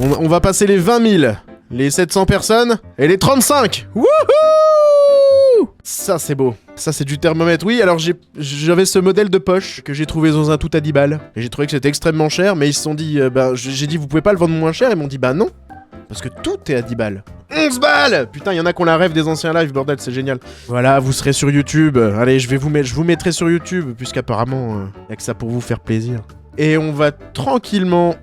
On va passer les 20 000, les 700 personnes et les 35. Wouhou! Ça, c'est beau. Ça, c'est du thermomètre. Oui, alors j'avais ce modèle de poche que j'ai trouvé dans un tout à 10 balles. Et j'ai trouvé que c'était extrêmement cher, mais ils se sont dit... j'ai dit, vous pouvez pas le vendre moins cher? Ils m'ont dit, bah non. Parce que tout est à 10 balles. 11 balles! Putain, il y en a qui ont la rêve des anciens lives, bordel, c'est génial. Voilà, vous serez sur YouTube. Allez, je vous mettrai sur YouTube, puisqu'apparemment, y a que ça pour vous faire plaisir. Et on va tranquillement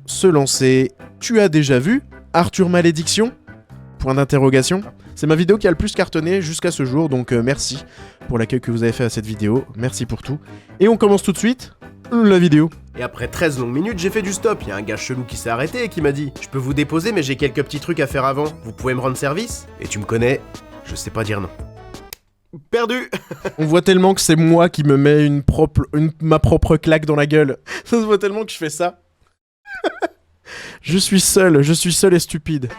se lancer. Tu as déjà vu Arthur Malédiction? Point d'interrogation. C'est ma vidéo qui a le plus cartonné jusqu'à ce jour, donc merci pour l'accueil que vous avez fait à cette vidéo. Merci pour tout. Et on commence tout de suite la vidéo. Et après 13 longues minutes, j'ai fait du stop. Il y a un gars chelou qui s'est arrêté et qui m'a dit « Je peux vous déposer, mais j'ai quelques petits trucs à faire avant. Vous pouvez me rendre service ?» Et tu me connais, je sais pas dire non. Perdu. On voit tellement que c'est moi qui me mets ma propre claque dans la gueule. Ça se voit tellement que je fais ça. Je suis seul et stupide.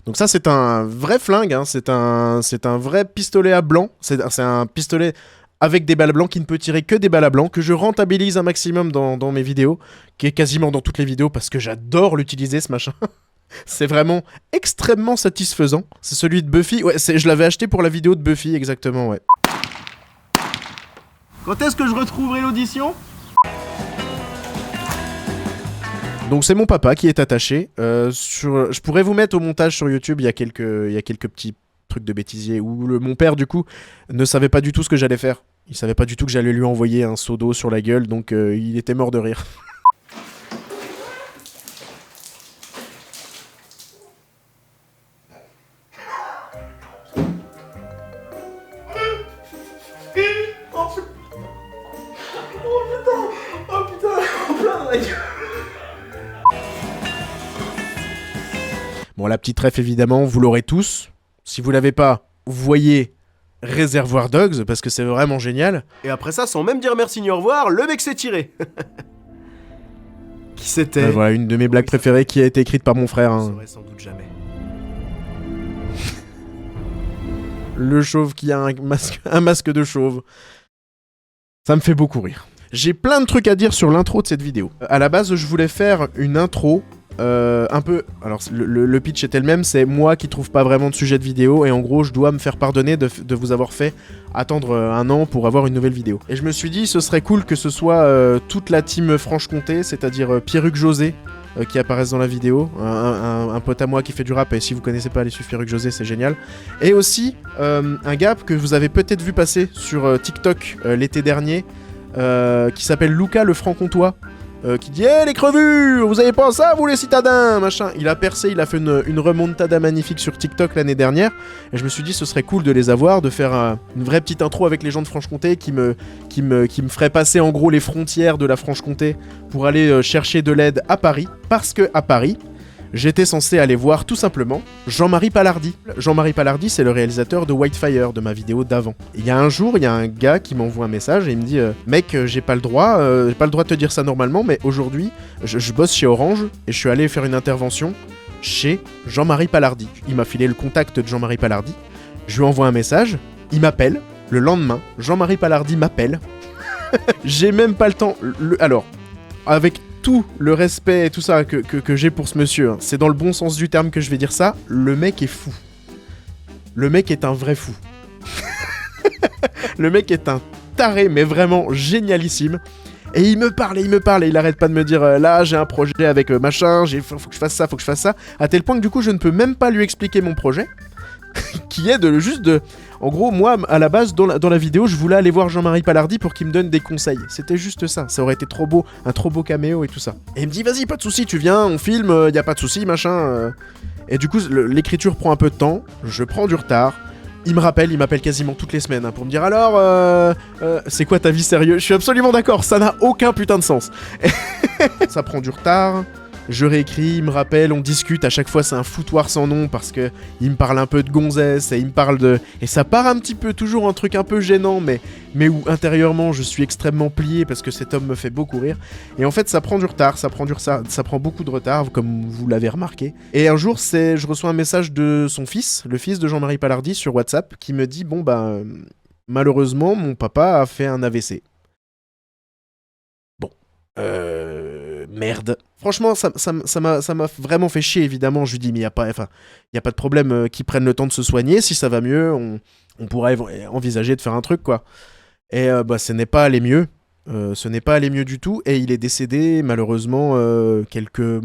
Donc ça, c'est un vrai flingue, hein. C'est un vrai pistolet à blanc. C'est un pistolet avec des balles à blanc qui ne peut tirer que des balles à blanc, que je rentabilise un maximum dans mes vidéos, qui est quasiment dans toutes les vidéos parce que j'adore l'utiliser, ce machin. C'est vraiment extrêmement satisfaisant. C'est celui de Buffy. Ouais, je l'avais acheté pour la vidéo de Buffy, exactement, ouais. Quand est-ce que je retrouverai l'audition ? Donc c'est mon papa qui est attaché. Je pourrais vous mettre au montage sur YouTube, il y a quelques petits trucs de bêtisier où mon père du coup ne savait pas du tout ce que j'allais faire. Il savait pas du tout que j'allais lui envoyer un seau d'eau sur la gueule, donc il était mort de rire. Bon, la petite ref, évidemment, vous l'aurez tous. Si vous l'avez pas, voyez Réservoir Dogs, parce que c'est vraiment génial. Et après ça, sans même dire merci ni au revoir, le mec s'est tiré. Qui c'était? Voilà, une de mes blagues préférées qui a été écrite par mon frère. Hein. Je saurais sans doute jamais. Le chauve qui a un masque de chauve. Ça me fait beaucoup rire. J'ai plein de trucs à dire sur l'intro de cette vidéo. À la base, je voulais faire une intro... un peu... Alors, le pitch est elle-même, c'est moi qui trouve pas vraiment de sujet de vidéo, et en gros, je dois me faire pardonner de vous avoir fait attendre un an pour avoir une nouvelle vidéo. Et je me suis dit, ce serait cool que ce soit toute la team Franche-Comté, c'est-à-dire Pierruc José, qui apparaissent dans la vidéo, un pote à moi qui fait du rap, et si vous connaissez pas, allez suivre Pierruc José, c'est génial. Et aussi, un gars que vous avez peut-être vu passer sur TikTok l'été dernier, qui s'appelle Lucas le Franc-Comtois, qui dit « Hey les crevus, vous avez pas ça vous les citadins ?» machin. Il a percé, il a fait une remontada magnifique sur TikTok l'année dernière, et je me suis dit ce serait cool de les avoir, de faire une vraie petite intro avec les gens de Franche-Comté qui me ferait passer en gros les frontières de la Franche-Comté pour aller chercher de l'aide à Paris, parce que à Paris, j'étais censé aller voir tout simplement Jean-Marie Palardy. Jean-Marie Palardy, c'est le réalisateur de Whitefire, de ma vidéo d'avant. Il y a un jour, il y a un gars qui m'envoie un message et il me dit mec, j'ai pas le droit de te dire ça normalement, mais aujourd'hui, je bosse chez Orange et je suis allé faire une intervention chez Jean-Marie Palardy. Il m'a filé le contact de Jean-Marie Palardy. Je lui envoie un message, il m'appelle. Le lendemain, Jean-Marie Palardy m'appelle. J'ai même pas le temps... Alors, avec tout le respect et tout ça que j'ai pour ce monsieur, hein, c'est dans le bon sens du terme que je vais dire ça, le mec est fou. Le mec est un vrai fou. Le mec est un taré, mais vraiment génialissime. Et il me parle, et il arrête pas de me dire là j'ai un projet avec machin, faut que je fasse ça, à tel point que du coup je ne peux même pas lui expliquer mon projet. Qui est en gros, moi, à la base, dans la vidéo, je voulais aller voir Jean-Marie Palardy pour qu'il me donne des conseils. C'était juste ça. Ça aurait été trop beau, un trop beau caméo et tout ça. Et il me dit, vas-y, pas de soucis, tu viens, on filme, y a pas de soucis, machin. Et du coup, l'écriture prend un peu de temps, je prends du retard. Il m'appelle quasiment toutes les semaines, hein, pour me dire, alors, c'est quoi ta vie sérieuse? Je suis absolument d'accord, ça n'a aucun putain de sens. Ça prend du retard. Je réécris, il me rappelle, on discute, à chaque fois c'est un foutoir sans nom parce que il me parle un peu de gonzesse et il me parle de... Et ça part un petit peu, toujours un truc un peu gênant, mais où intérieurement je suis extrêmement plié parce que cet homme me fait beaucoup rire. Et en fait ça prend du retard, ça prend beaucoup de retard, comme vous l'avez remarqué. Et un jour, je reçois un message de son fils, le fils de Jean-Marie Palardy sur WhatsApp, qui me dit, bon bah, malheureusement mon papa a fait un AVC. Bon, Merde. Franchement, ça m'a vraiment fait chier, évidemment. Je lui dis, mais y a pas de problème qu'ils prennent le temps de se soigner. Si ça va mieux, on pourrait envisager de faire un truc, quoi. Et ce n'est pas allé mieux. Ce n'est pas allé mieux du tout. Et il est décédé, malheureusement, quelques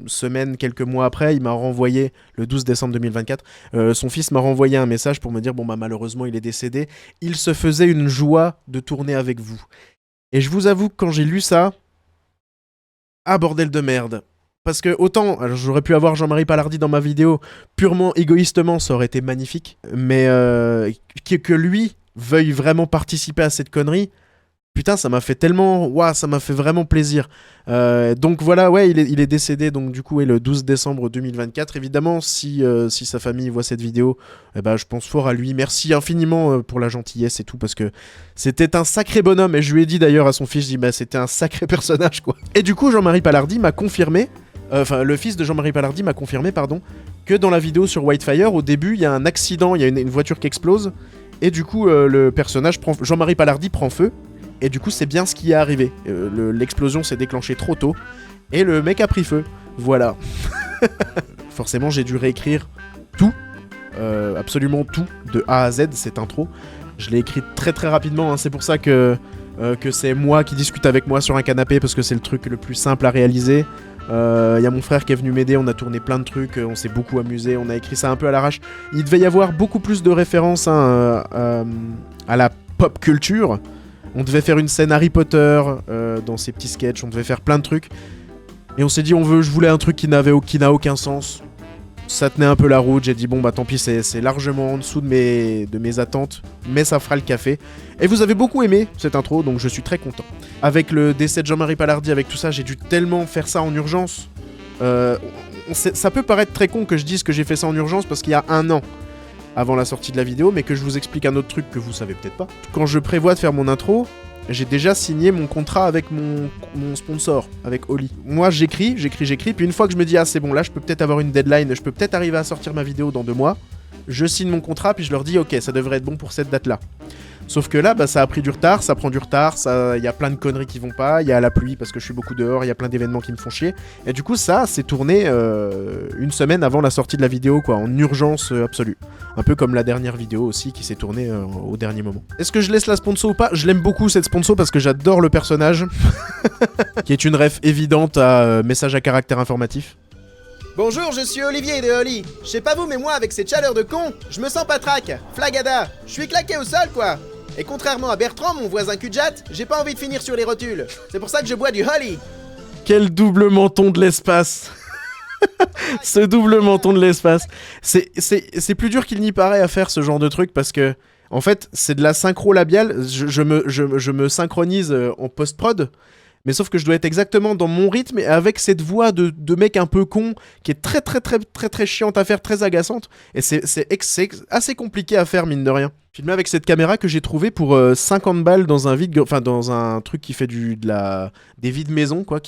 semaines, quelques mois après. Il m'a renvoyé, le 12 décembre 2024, son fils m'a renvoyé un message pour me dire, bon, bah, malheureusement, il est décédé. Il se faisait une joie de tourner avec vous. Et je vous avoue que quand j'ai lu ça, ah, bordel de merde. Parce que autant, j'aurais pu avoir Jean-Marie Palardy dans ma vidéo, purement égoïstement, ça aurait été magnifique. Mais que lui veuille vraiment participer à cette connerie, putain, ça m'a fait tellement... Ouah, ça m'a fait vraiment plaisir. Donc voilà, ouais, il est décédé, donc du coup, le 12 décembre 2024. Évidemment, si sa famille voit cette vidéo, je pense fort à lui. Merci infiniment pour la gentillesse et tout, parce que c'était un sacré bonhomme. Et je lui ai dit d'ailleurs à son fils, je dis, c'était un sacré personnage, quoi. Et du coup, Jean-Marie Palardy m'a confirmé, le fils de Jean-Marie Palardy m'a confirmé, pardon, que dans la vidéo sur Whitefire, au début, il y a un accident, il y a une voiture qui explose, et du coup, le personnage, Jean-Marie Palardy prend feu. Et du coup, c'est bien ce qui est arrivé. L'explosion s'est déclenchée trop tôt. Et le mec a pris feu. Voilà. Forcément, j'ai dû réécrire tout. Absolument tout. De A à Z, cette intro. Je l'ai écrite très très rapidement. Hein. C'est pour ça que c'est moi qui discute avec moi sur un canapé. Parce que c'est le truc le plus simple à réaliser. Y a mon frère qui est venu m'aider. On a tourné plein de trucs. On s'est beaucoup amusé. On a écrit ça un peu à l'arrache. Il devait y avoir beaucoup plus de références à la pop culture. On devait faire une scène Harry Potter dans ces petits sketchs, on devait faire plein de trucs. Et on s'est dit, je voulais un truc qui n'a aucun sens. Ça tenait un peu la route, j'ai dit, bon bah tant pis, c'est largement en dessous de mes attentes, mais ça fera le café. Et vous avez beaucoup aimé cette intro, donc je suis très content. Avec le décès de Jean-Marie Palardy, avec tout ça, j'ai dû tellement faire ça en urgence. Ça peut paraître très con que je dise que j'ai fait ça en urgence, parce qu'il y a 1 an. Avant la sortie de la vidéo, mais que je vous explique un autre truc que vous savez peut-être pas. Quand je prévois de faire mon intro, j'ai déjà signé mon contrat avec mon sponsor, avec Oli. Moi, j'écris, puis une fois que je me dis, ah c'est bon, là je peux peut-être avoir une deadline, je peux peut-être arriver à sortir ma vidéo dans 2 mois, je signe mon contrat, puis je leur dis, ok, ça devrait être bon pour cette date-là. Sauf que là, ça a pris du retard, ça prend du retard, il y a plein de conneries qui vont pas, il y a la pluie parce que je suis beaucoup dehors, il y a plein d'événements qui me font chier. Et du coup, ça, c'est tourné 1 semaine avant la sortie de la vidéo, quoi, en urgence absolue. Un peu comme la dernière vidéo aussi qui s'est tournée au dernier moment. Est-ce que je laisse la sponsor ou pas? Je l'aime beaucoup cette sponsor parce que j'adore le personnage, qui est une ref évidente à message à caractère informatif. Bonjour, je suis Olivier de Oli. Je sais pas vous, mais moi, avec cette chaleur de con, je me sens patraque, flagada. Je suis claqué au sol, quoi. Et contrairement à Bertrand, mon voisin Kudjat, j'ai pas envie de finir sur les rotules. C'est pour ça que je bois du Holly. Quel double menton de l'espace. Ce double menton de l'espace. C'est plus dur qu'il n'y paraît à faire ce genre de truc parce que, en fait, c'est de la synchro labiale. Je me synchronise en post-prod. Mais sauf que je dois être exactement dans mon rythme et avec cette voix de mec un peu con qui est très chiante à faire, très agaçante. Et c'est assez compliqué à faire, mine de rien. Filmé avec cette caméra que j'ai trouvée pour 50 balles dans dans un truc qui fait des vides maisons, quoi,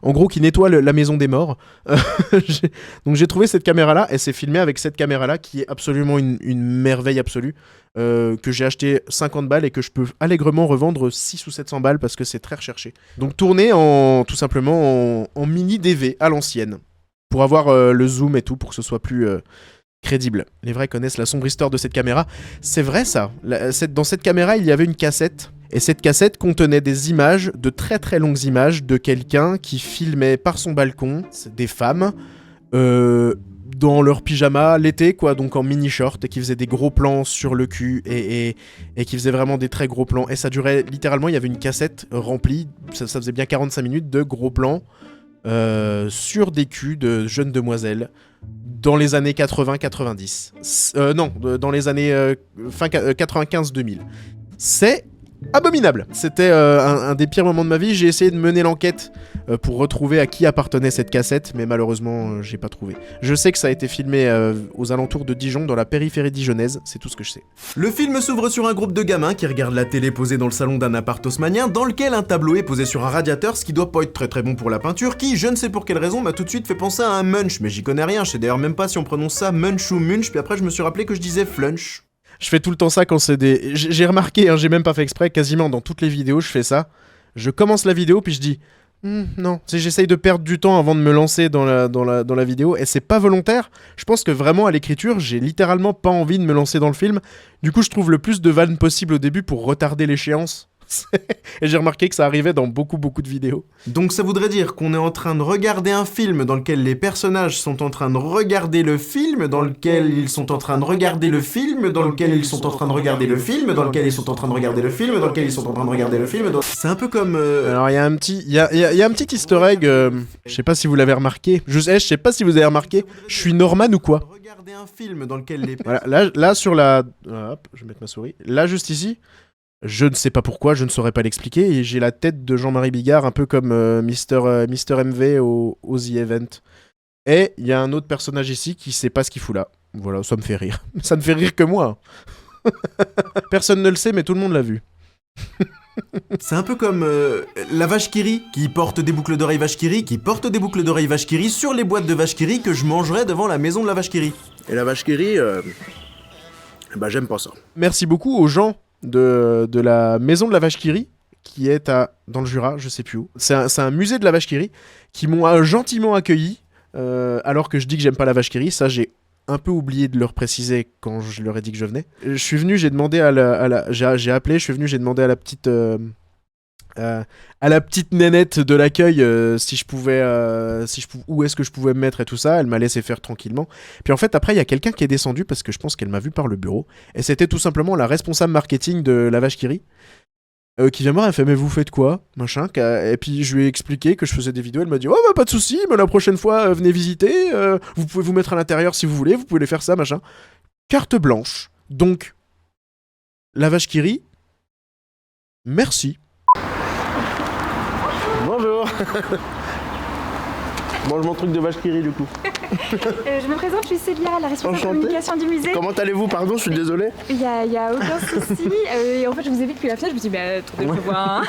en gros qui nettoie la maison des morts. Donc j'ai trouvé cette caméra-là et c'est filmé avec cette caméra-là qui est absolument une merveille absolue. Que j'ai acheté 50 balles et que je peux allègrement revendre 600 ou 700 balles parce que c'est très recherché. Donc tourné tout simplement en mini DV à l'ancienne. Pour avoir le zoom et tout, pour que ce soit plus crédible. Les vrais connaissent la sombre histoire de cette caméra. C'est vrai ça. Dans cette caméra, il y avait une cassette. Et cette cassette contenait des images, de très longues images, de quelqu'un qui filmait par son balcon des femmes dans leur pyjama l'été, quoi, donc en mini-short, et qui faisait des gros plans sur le cul, et qui faisait vraiment des très gros plans. Et ça durait, littéralement, il y avait une cassette remplie, ça faisait bien 45 minutes de gros plans sur des culs de jeunes demoiselles dans les années 80-90. Non, dans les années fin 95-2000. C'est abominable. C'était un des pires moments de ma vie. J'ai essayé de mener l'enquête pour retrouver à qui appartenait cette cassette, mais malheureusement, j'ai pas trouvé. Je sais que ça a été filmé aux alentours de Dijon, dans la périphérie dijonnaise, c'est tout ce que je sais. Le film s'ouvre sur un groupe de gamins qui regardent la télé posée dans le salon d'un appart haussmannien, dans lequel un tableau est posé sur un radiateur, ce qui doit pas être très bon pour la peinture, qui, je ne sais pour quelle raison, m'a tout de suite fait penser à un munch, mais j'y connais rien, je sais d'ailleurs même pas si on prononce ça munch ou munch, puis après je me suis rappelé que je disais flunch. Je fais tout le temps ça quand c'est des... J'ai remarqué, hein, j'ai même pas fait exprès, quasiment dans toutes les vidéos, je fais ça. Je commence la vidéo, puis je dis... Non. J'essaye de perdre du temps avant de me lancer dans la vidéo, et c'est pas volontaire. Je pense que vraiment, à l'écriture, j'ai littéralement pas envie de me lancer dans le film. Du coup, je trouve le plus de vannes possible au début pour retarder l'échéance. Et j'ai remarqué que ça arrivait dans beaucoup de vidéos. Donc ça voudrait dire qu'on est en train de regarder un film dans lequel les personnages sont en train de regarder le film, dans lequel ils sont en train de regarder le film, dans lequel ils sont en train de regarder le film, dans lequel ils sont en train de regarder le film, dans lequel ils sont en train de regarder le film. C'est un peu comme... Alors il y a un petit, il y a un petit easter egg, je sais pas si vous l'avez remarqué, je sais pas si vous avez remarqué, je suis Norman ou quoi? Regarder un film dans lequel les... Voilà, là sur la... Hop, je vais mettre ma souris. Là juste ici, je ne sais pas pourquoi, je ne saurais pas l'expliquer, et j'ai la tête de Jean-Marie Bigard, un peu comme Mister MV au The Event. Et il y a un autre personnage ici qui sait pas ce qu'il fout là. Voilà, ça me fait rire. Ça ne fait rire que moi. Personne ne le sait, mais tout le monde l'a vu. C'est un peu comme la vache qui rit, qui porte des boucles d'oreilles vache qui rit, qui porte des boucles d'oreilles vache qui rit sur les boîtes de vache qui rit que je mangerais devant la maison de la vache qui rit. Et la vache qui rit, bah j'aime pas ça. Merci beaucoup aux gens de la maison de la vache qui rit, qui est dans le Jura, je sais plus où. C'est un musée de la vache qui rit, qui m'ont gentiment accueilli, alors que je dis que j'aime pas la vache qui rit. Ça, j'ai un peu oublié de leur préciser quand je leur ai dit que je venais. Je suis venu, j'ai demandé j'ai appelé, je suis venu, j'ai demandé à la petite... à la petite nénette de l'accueil si je pouvais où est-ce que je pouvais me mettre et tout ça. Elle m'a laissé faire tranquillement. Puis en fait après il y a quelqu'un qui est descendu parce que je pense qu'elle m'a vu par le bureau, et c'était tout simplement la responsable marketing de la vache qui rit, qui vient me voir. Elle fait mais vous faites quoi machin, et puis je lui ai expliqué que je faisais des vidéos. Elle m'a dit oh bah pas de souci, mais la prochaine fois venez visiter, vous pouvez vous mettre à l'intérieur si vous voulez, vous pouvez les faire ça machin. Carte blanche. Donc la vache qui rit, merci. Bonjour. Mange mon truc de vache qui rit du coup. Je me présente, je suis Célia, la responsable Enchantée. communication du musée. Comment allez-vous? Pardon, je suis désolé. Il y a aucun souci. Et en fait, je vous ai vu depuis la fenêtre, je me suis dit, bah, attendez, je vois.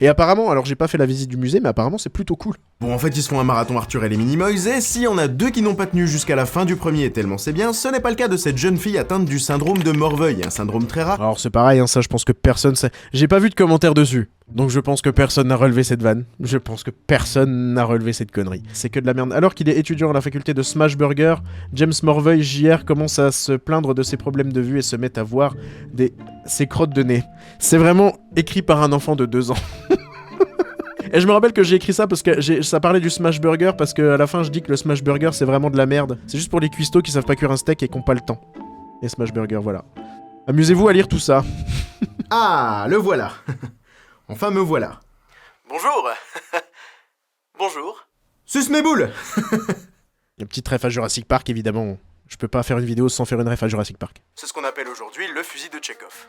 Et apparemment, alors j'ai pas fait la visite du musée, mais apparemment c'est plutôt cool. Bon, en fait, ils se font un marathon Arthur et les Minimoys, et si on a deux qui n'ont pas tenu jusqu'à la fin du premier, tellement c'est bien, ce n'est pas le cas de cette jeune fille atteinte du syndrome de Morveuil, un syndrome très rare. Alors c'est pareil, hein, ça je pense que personne sait. J'ai pas vu de commentaires dessus. Donc je pense que personne n'a relevé cette vanne. Je pense que personne n'a relevé cette connerie. C'est que de la merde. Alors qu'il est étudiant à la faculté de Smash Burger, James Morveuil, JR, commence à se plaindre de ses problèmes de vue et se met à voir ses crottes de nez. C'est vraiment écrit par un enfant de 2 ans. Et je me rappelle que j'ai écrit ça parce que ça parlait du Smash Burger, parce qu'à la fin je dis que le Smash Burger c'est vraiment de la merde. C'est juste pour les cuistots qui savent pas cuire un steak et qui ont pas le temps. Et Smash Burger, voilà. Amusez-vous à lire tout ça. Ah, le voilà. Enfin me voilà. Bonjour. Bonjour. Suce mes boules. Une petite ref à Jurassic Park, évidemment. Je peux pas faire une vidéo sans faire une ref à Jurassic Park. C'est ce qu'on appelle aujourd'hui le fusil de Tchekhov.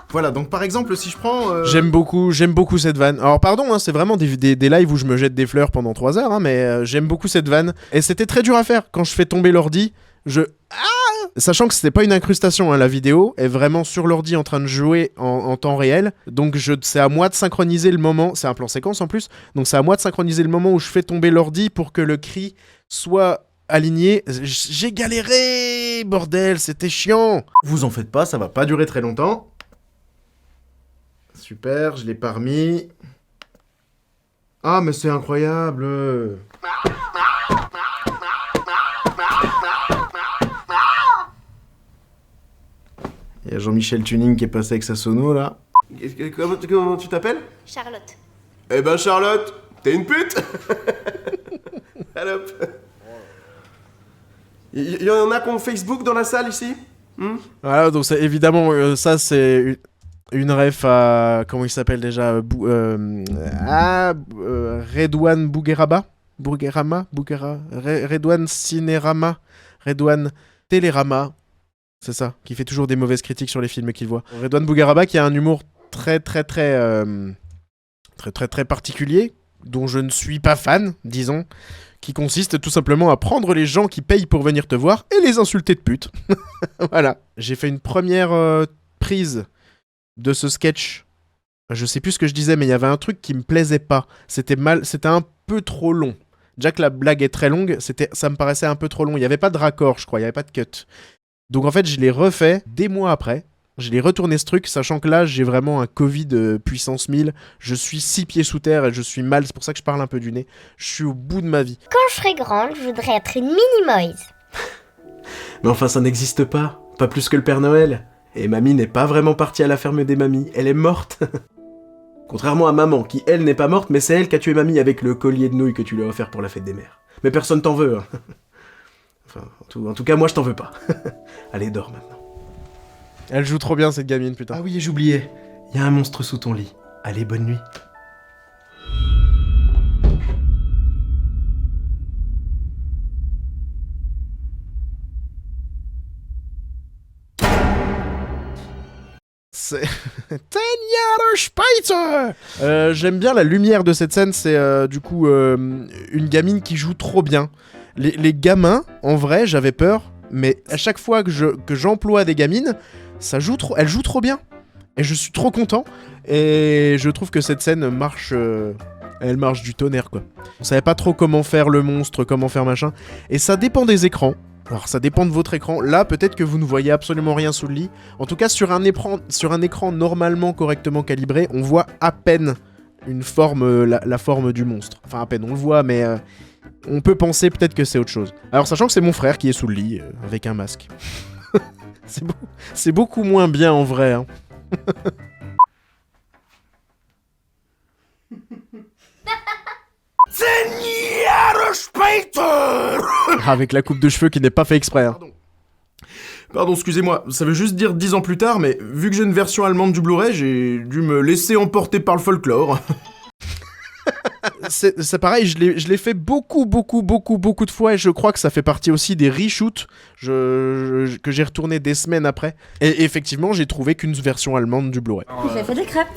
Voilà, donc par exemple, si je prends... J'aime beaucoup cette vanne. Alors pardon, hein, c'est vraiment des lives où je me jette des fleurs pendant 3 heures, hein, mais j'aime beaucoup cette vanne. Et c'était très dur à faire. Quand je fais tomber l'ordi, sachant que c'était pas une incrustation, hein, la vidéo est vraiment sur l'ordi en train de jouer en temps réel. Donc c'est à moi de synchroniser le moment. C'est un plan séquence en plus. Donc c'est à moi de synchroniser le moment où je fais tomber l'ordi pour que le cri soit aligné. J'ai galéré, bordel, c'était chiant. Vous en faites pas, ça va pas durer très longtemps. Super, je l'ai pas remis. Ah, mais c'est incroyable. Il y a Jean-Michel Tuning qui est passé avec sa sono, là. Comment tu t'appelles? Charlotte. Eh ben, Charlotte, t'es une pute. Allop. Il y en a qui ont Facebook dans la salle, ici? Voilà, donc évidemment, ça c'est une ref à... Comment il s'appelle déjà Redouane Bougueraba Redouane Cinérama, Redouane Télérama, c'est ça, qui fait toujours des mauvaises critiques sur les films qu'il voit. Redouane Bougueraba qui a un humour très particulier, dont je ne suis pas fan, disons, qui consiste tout simplement à prendre les gens qui payent pour venir te voir et les insulter de pute. Voilà. J'ai fait une première prise de ce sketch. Je sais plus ce que je disais, mais il y avait un truc qui me plaisait pas. C'était un peu trop long. Déjà que la blague est très longue, ça me paraissait un peu trop long. Il y avait pas de raccord, je crois, il y avait pas de cut. Donc en fait, je l'ai refait des mois après. Je l'ai retourné ce truc, sachant que là, j'ai vraiment un Covid puissance 1000. Je suis 6 pieds sous terre et je suis mal, c'est pour ça que je parle un peu du nez. Je suis au bout de ma vie. Quand je serai grande, je voudrais être une mini-moise. Mais enfin, ça n'existe pas. Pas plus que le Père Noël. Et mamie n'est pas vraiment partie à la ferme des mamies, elle est morte. Contrairement à maman, qui elle n'est pas morte, mais c'est elle qui a tué mamie avec le collier de nouilles que tu lui as offert pour la fête des mères. Mais personne t'en veut, hein. Enfin, en tout cas, moi je t'en veux pas. Allez, dors maintenant. Elle joue trop bien cette gamine, putain. Ah oui, et j'oubliais. Il y a un monstre sous ton lit. Allez, bonne nuit. C'est... 10 Jahre später. J'aime bien la lumière de cette scène, c'est du coup une gamine qui joue trop bien. Les gamins, en vrai, j'avais peur, mais à chaque fois que j'emploie des gamines, elles jouent trop bien. Et je suis trop content, et je trouve que cette scène marche... elle marche du tonnerre, quoi. On savait pas trop comment faire le monstre, comment faire machin, et ça dépend des écrans. Alors ça dépend de votre écran. Là, peut-être que vous ne voyez absolument rien sous le lit. En tout cas, sur un écran normalement correctement calibré, on voit à peine une forme, la forme du monstre. Enfin, à peine, on le voit, mais on peut penser peut-être que c'est autre chose. Alors, sachant que c'est mon frère qui est sous le lit, avec un masque. C'est beaucoup moins bien en vrai, hein. Avec la coupe de cheveux qui n'est pas fait exprès, hein. Pardon, excusez-moi, ça veut juste dire 10 ans plus tard, mais vu que j'ai une version allemande du Blu-ray, j'ai dû me laisser emporter par le folklore. C'est pareil, je l'ai fait beaucoup de fois, et je crois que ça fait partie aussi des reshoots que j'ai retourné des semaines après. Et effectivement, j'ai trouvé qu'une version allemande du Blu-ray. J'ai fait des crêpes.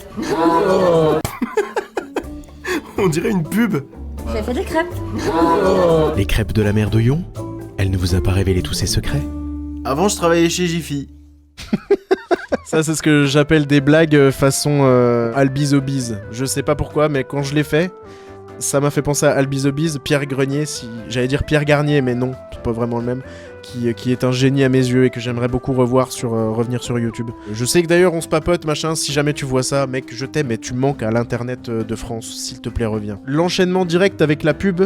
On dirait une pub. J'ai fait des crêpes. Les crêpes de la mère d'Oyon, elle ne vous a pas révélé tous ses secrets? Avant, je travaillais chez Jiffy. Ça, c'est ce que j'appelle des blagues façon Albizobiz. Je sais pas pourquoi, mais quand je l'ai fait, ça m'a fait penser à Albizobiz, Pierre Grenier, j'allais dire Pierre Garnier, mais non, c'est pas vraiment le même, qui est un génie à mes yeux et que j'aimerais beaucoup revoir revenir sur YouTube. Je sais que d'ailleurs on se papote, machin, si jamais tu vois ça, mec, je t'aime et tu manques à l'internet de France, s'il te plaît, reviens. L'enchaînement direct avec la pub,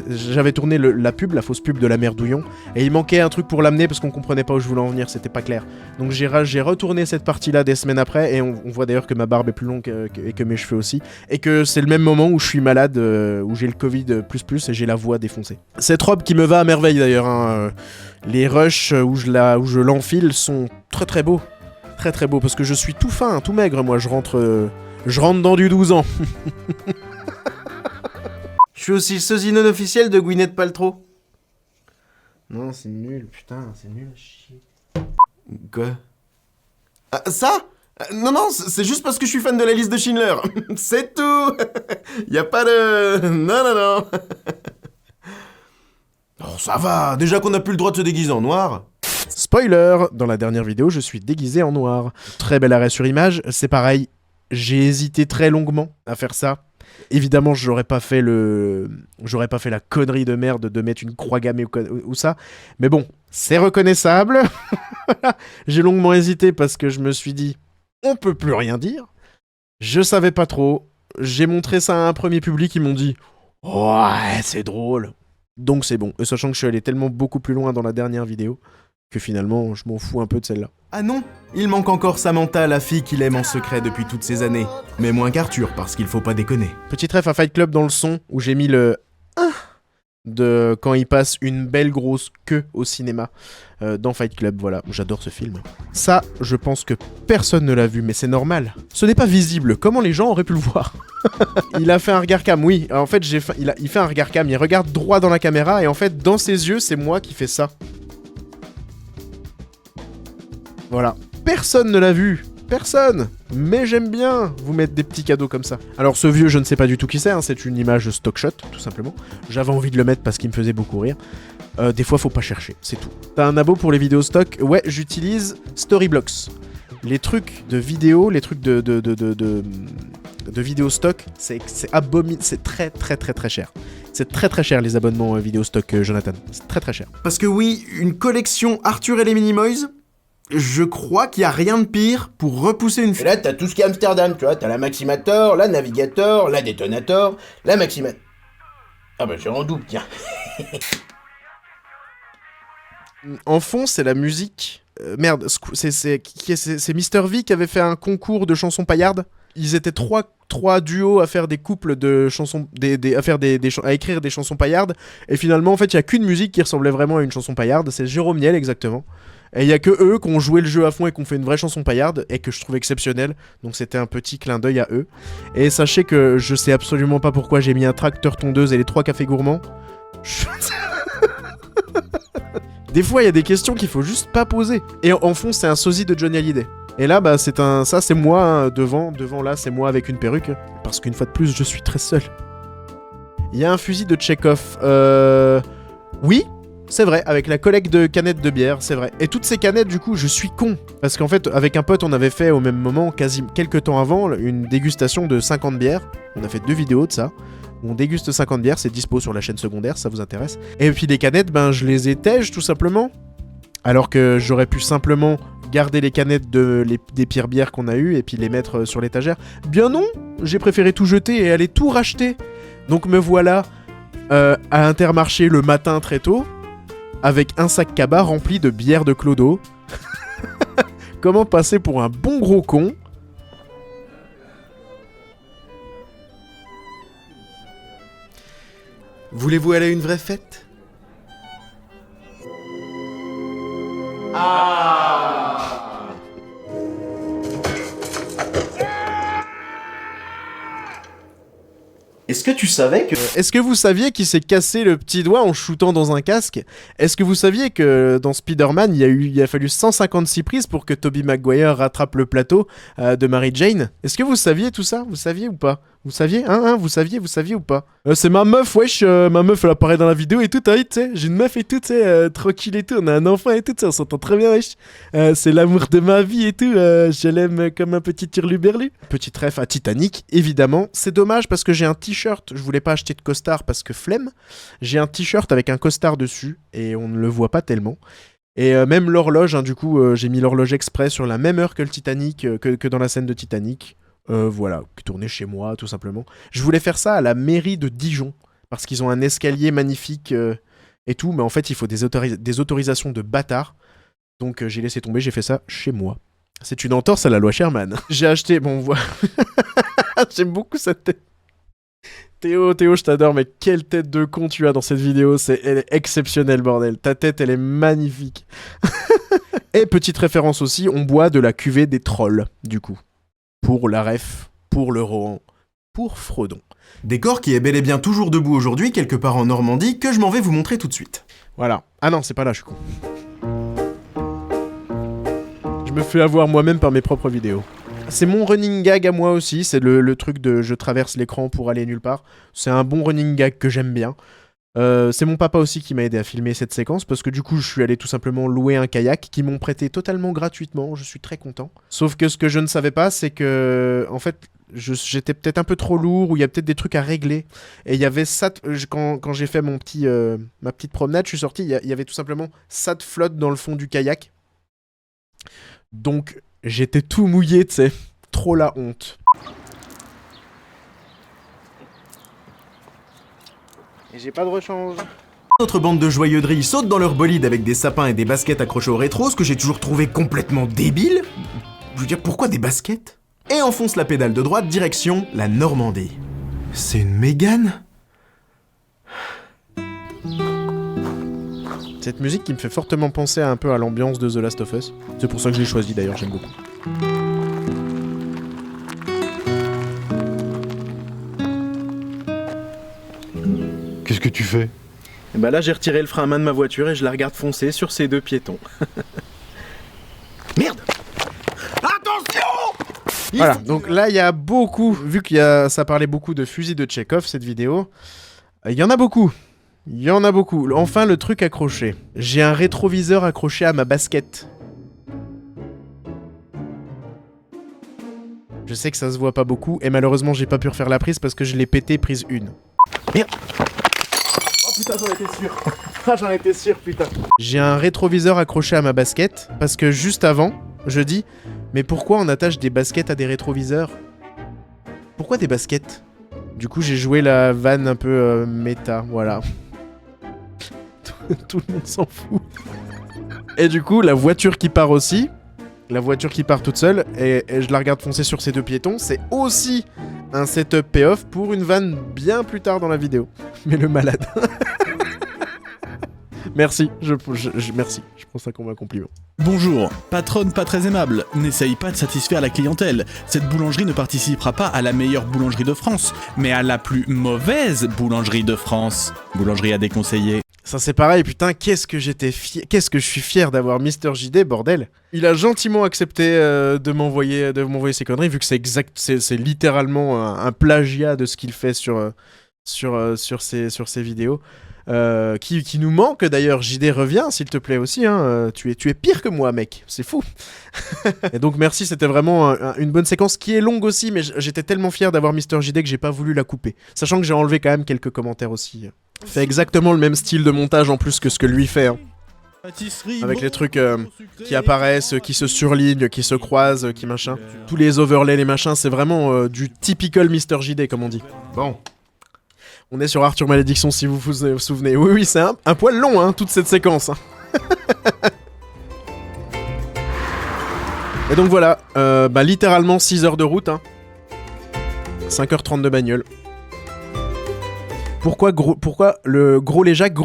j'avais tourné la fausse pub de la mère d'Ouillon, et il manquait un truc pour l'amener parce qu'on comprenait pas où je voulais en venir, c'était pas clair. Donc j'ai retourné cette partie-là des semaines après, et on voit d'ailleurs que ma barbe est plus longue et que mes cheveux aussi, et que c'est le même moment où je suis malade, où j'ai le Covid ++, et j'ai la voix défoncée. Cette robe qui me va à merveille d'ailleurs, hein, les rushs où je l'enfile sont très beaux. Très beaux, parce que je suis tout fin, tout maigre, moi, je rentre dans du 12 ans. Je suis aussi le sosie non officiel de Gwyneth Paltrow. Non, c'est nul, putain, c'est nul à chier. Quoi? Ah, ça? Non, c'est juste parce que je suis fan de la liste de Schindler. C'est tout. Y a pas de... Non. Oh, ça va, déjà qu'on a plus le droit de se déguiser en noir. Spoiler, dans la dernière vidéo, je suis déguisé en noir. Très bel arrêt sur image, c'est pareil, j'ai hésité très longuement à faire ça. Évidemment, j'aurais pas fait la connerie de merde de mettre une croix gammée ou ça, mais bon, c'est reconnaissable. J'ai longuement hésité parce que je me suis dit, on peut plus rien dire. Je savais pas trop, j'ai montré ça à un premier public, ils m'ont dit, ouais, c'est drôle. Donc c'est bon, et sachant que je suis allé tellement beaucoup plus loin dans la dernière vidéo, que finalement, je m'en fous un peu de celle-là. Ah non, il manque encore Samantha, la fille qu'il aime en secret depuis toutes ces années. Mais moins qu'Arthur, parce qu'il faut pas déconner. Petit ref à Fight Club dans le son, où j'ai mis le de quand il passe une belle grosse queue au cinéma dans Fight Club, voilà, j'adore ce film. Ça, je pense que personne ne l'a vu, mais c'est normal. Ce n'est pas visible, comment les gens auraient pu le voir? Il a fait un regard cam, oui, en fait il fait un regard cam, il regarde droit dans la caméra, et en fait dans ses yeux, c'est moi qui fais ça. Voilà, personne ne l'a vu, personne. Mais j'aime bien vous mettre des petits cadeaux comme ça. Alors ce vieux, je ne sais pas du tout qui c'est, hein, c'est une image stock shot, tout simplement. J'avais envie de le mettre parce qu'il me faisait beaucoup rire. Des fois, faut pas chercher, c'est tout. T'as un abo pour les vidéos stock? Ouais, j'utilise Storyblocks. Les trucs de vidéo, les trucs de vidéo stock, c'est abominable, c'est très cher. C'est très cher les abonnements vidéo stock, Jonathan. C'est très cher. Parce que oui, une collection Arthur et les Minimoys, Je crois qu'il y a rien de pire pour repousser une Et là, t'as tout ce qui est Amsterdam, tu vois. T'as la Maximator, la Navigator, la Detonator, la Maximator. Ah bah j'ai en double, tiens. En fond, c'est la musique. Merde, c'est Mr V qui avait fait un concours de chansons paillardes. Ils étaient trois duos à faire des couples de chansons, à écrire des chansons paillardes. Et finalement, en fait, il y a qu'une musique qui ressemblait vraiment à une chanson paillarde. C'est Jérôme Niel, exactement. Et il y a que eux qui ont joué le jeu à fond et qui ont fait une vraie chanson paillarde et que je trouve exceptionnelle. Donc c'était un petit clin d'œil à eux. Et sachez que je sais absolument pas pourquoi j'ai mis un tracteur tondeuse et les 3 cafés gourmands. Des fois, il y a des questions qu'il faut juste pas poser. Et en fond, c'est un sosie de Johnny Hallyday. Et là, bah, ça, c'est moi hein, devant là, c'est moi avec une perruque. Parce qu'une fois de plus, je suis très seul. Il y a un fusil de Tchekhov. Oui, c'est vrai, avec la collecte de canettes de bière, c'est vrai. Et toutes ces canettes, du coup, je suis con. Parce qu'en fait, avec un pote, on avait fait au même moment, quelques temps avant, une dégustation de 50 bières. On a fait 2 vidéos de ça. On déguste 50 bières, c'est dispo sur la chaîne secondaire, ça vous intéresse. Et puis les canettes, ben je les étège tout simplement. Alors que j'aurais pu simplement garder les canettes des pires bières qu'on a eues et puis les mettre sur l'étagère. Bien non, j'ai préféré tout jeter et aller tout racheter. Donc me voilà à Intermarché le matin très tôt, avec un sac cabas rempli de bière de Clodo. Comment passer pour un bon gros con? Voulez-vous aller à une vraie fête? Est-ce que tu savais que... Est-ce que vous saviez qu'il s'est cassé le petit doigt en shootant dans un casque? Est-ce que vous saviez que dans Spider-Man, il a fallu 156 prises pour que Tobey Maguire rattrape le plateau de Mary Jane? Est-ce que vous saviez tout ça? Vous saviez ou pas? Vous saviez? Vous saviez ou pas? C'est ma meuf, wesh, ma meuf elle apparaît dans la vidéo et tout, tu sais, j'ai une meuf et tout, tu sais, tranquille et tout, on a un enfant et tout, on s'entend très bien, wesh. C'est l'amour de ma vie et tout, je l'aime comme un petit turluberlu. Petit ref à Titanic, évidemment. C'est dommage parce que j'ai un t-shirt, je voulais pas acheter de costard parce que flemme. J'ai un t-shirt avec un costard dessus et on ne le voit pas tellement. Et même l'horloge, hein, du coup, j'ai mis l'horloge exprès sur la même heure que le Titanic, que dans la scène de Titanic. Voilà, qui tournait chez moi, tout simplement. Je voulais faire ça à la mairie de Dijon, parce qu'ils ont un escalier magnifique et tout, mais en fait, il faut des autorisations de bâtard. Donc j'ai laissé tomber, j'ai fait ça chez moi. C'est une entorse à la loi Sherman. J'ai acheté, bon, voilà. J'aime beaucoup cette tête. Théo, je t'adore, mais quelle tête de con tu as dans cette vidéo, elle est exceptionnelle, bordel. Ta tête, elle est magnifique. Et petite référence aussi, on boit de la cuvée des trolls, du coup. Pour la ref, pour le Rohan, pour Frodon. Décor qui est bel et bien toujours debout aujourd'hui, quelque part en Normandie, que je m'en vais vous montrer tout de suite. Voilà. Ah non, c'est pas là, je suis con. Je me fais avoir moi-même par mes propres vidéos. C'est mon running gag à moi aussi, c'est le truc de je traverse l'écran pour aller nulle part. C'est un bon running gag que j'aime bien. C'est mon papa aussi qui m'a aidé à filmer cette séquence parce que du coup je suis allé tout simplement louer un kayak qu'ils m'ont prêté totalement gratuitement, je suis très content. Sauf que ce que je ne savais pas c'est que en fait j'étais peut-être un peu trop lourd ou il y a peut-être des trucs à régler. Et il y avait ça, quand j'ai fait ma petite promenade, je suis sorti, il y avait tout simplement ça de flotte dans le fond du kayak. Donc j'étais tout mouillé, tu sais, trop la honte. Et j'ai pas de rechange. Notre bande de joyeux drilles saute dans leur bolide avec des sapins et des baskets accrochés au rétro, ce que j'ai toujours trouvé complètement débile. Je veux dire, pourquoi des baskets? Et enfonce la pédale de droite direction la Normandie. C'est une Mégane? Cette musique qui me fait fortement penser un peu à l'ambiance de The Last of Us. C'est pour ça que je l'ai choisi d'ailleurs, j'aime beaucoup. Qu'est-ce que tu fais? Et bah là j'ai retiré le frein à main de ma voiture et je la regarde foncer sur ces 2 piétons. Merde! Attention! Voilà, donc là il y a beaucoup, vu ça parlait beaucoup de fusil de Tchekhov cette vidéo, il y en a beaucoup. Il y en a beaucoup. Enfin le truc accroché. J'ai un rétroviseur accroché à ma basket. Je sais que ça se voit pas beaucoup et malheureusement j'ai pas pu refaire la prise parce que je l'ai pété prise 1. Merde! Oh putain, j'en étais sûr! Ah, j'en étais sûr, putain. J'ai un rétroviseur accroché à ma basket, parce que juste avant, je dis, mais pourquoi on attache des baskets à des rétroviseurs? Pourquoi des baskets? Du coup, j'ai joué la vanne un peu méta, voilà. Tout le monde s'en fout. Et du coup, la voiture qui part aussi, la voiture qui part toute seule, et je la regarde foncer sur ces deux piétons, c'est aussi un setup payoff pour une vanne bien plus tard dans la vidéo. Mais le malade. Merci, merci, je prends ça comme un compliment. Bonjour, patronne pas très aimable, n'essaye pas de satisfaire la clientèle. Cette boulangerie ne participera pas à la meilleure boulangerie de France, mais à la plus mauvaise boulangerie de France. Boulangerie à déconseiller. Ça c'est pareil, putain, qu'est-ce que je suis fier d'avoir Mister JD, bordel. Il a gentiment accepté de m'envoyer ces conneries, vu que c'est littéralement un plagiat de ce qu'il fait sur ses vidéos. Qui nous manque d'ailleurs. JD, reviens s'il te plaît aussi, hein. Tu es pire que moi, mec, c'est fou. Et donc merci, c'était vraiment une bonne séquence qui est longue aussi, mais j'étais tellement fier d'avoir Mister JD que j'ai pas voulu la couper, sachant que j'ai enlevé quand même quelques commentaires aussi. Fait exactement le même style de montage en plus que ce que lui fait, hein. Avec les trucs qui apparaissent, qui se surlignent, qui se croisent, qui machin. Tous les overlays, les machins, c'est vraiment du typical Mister JD comme on dit. Bon. On est sur Arthur Malédiction si vous vous souvenez. Oui, c'est un poil long, hein, toute cette séquence. Hein. Et donc voilà, littéralement 6 heures de route. Hein. 5h30 de bagnole. Pourquoi le gros Léjac,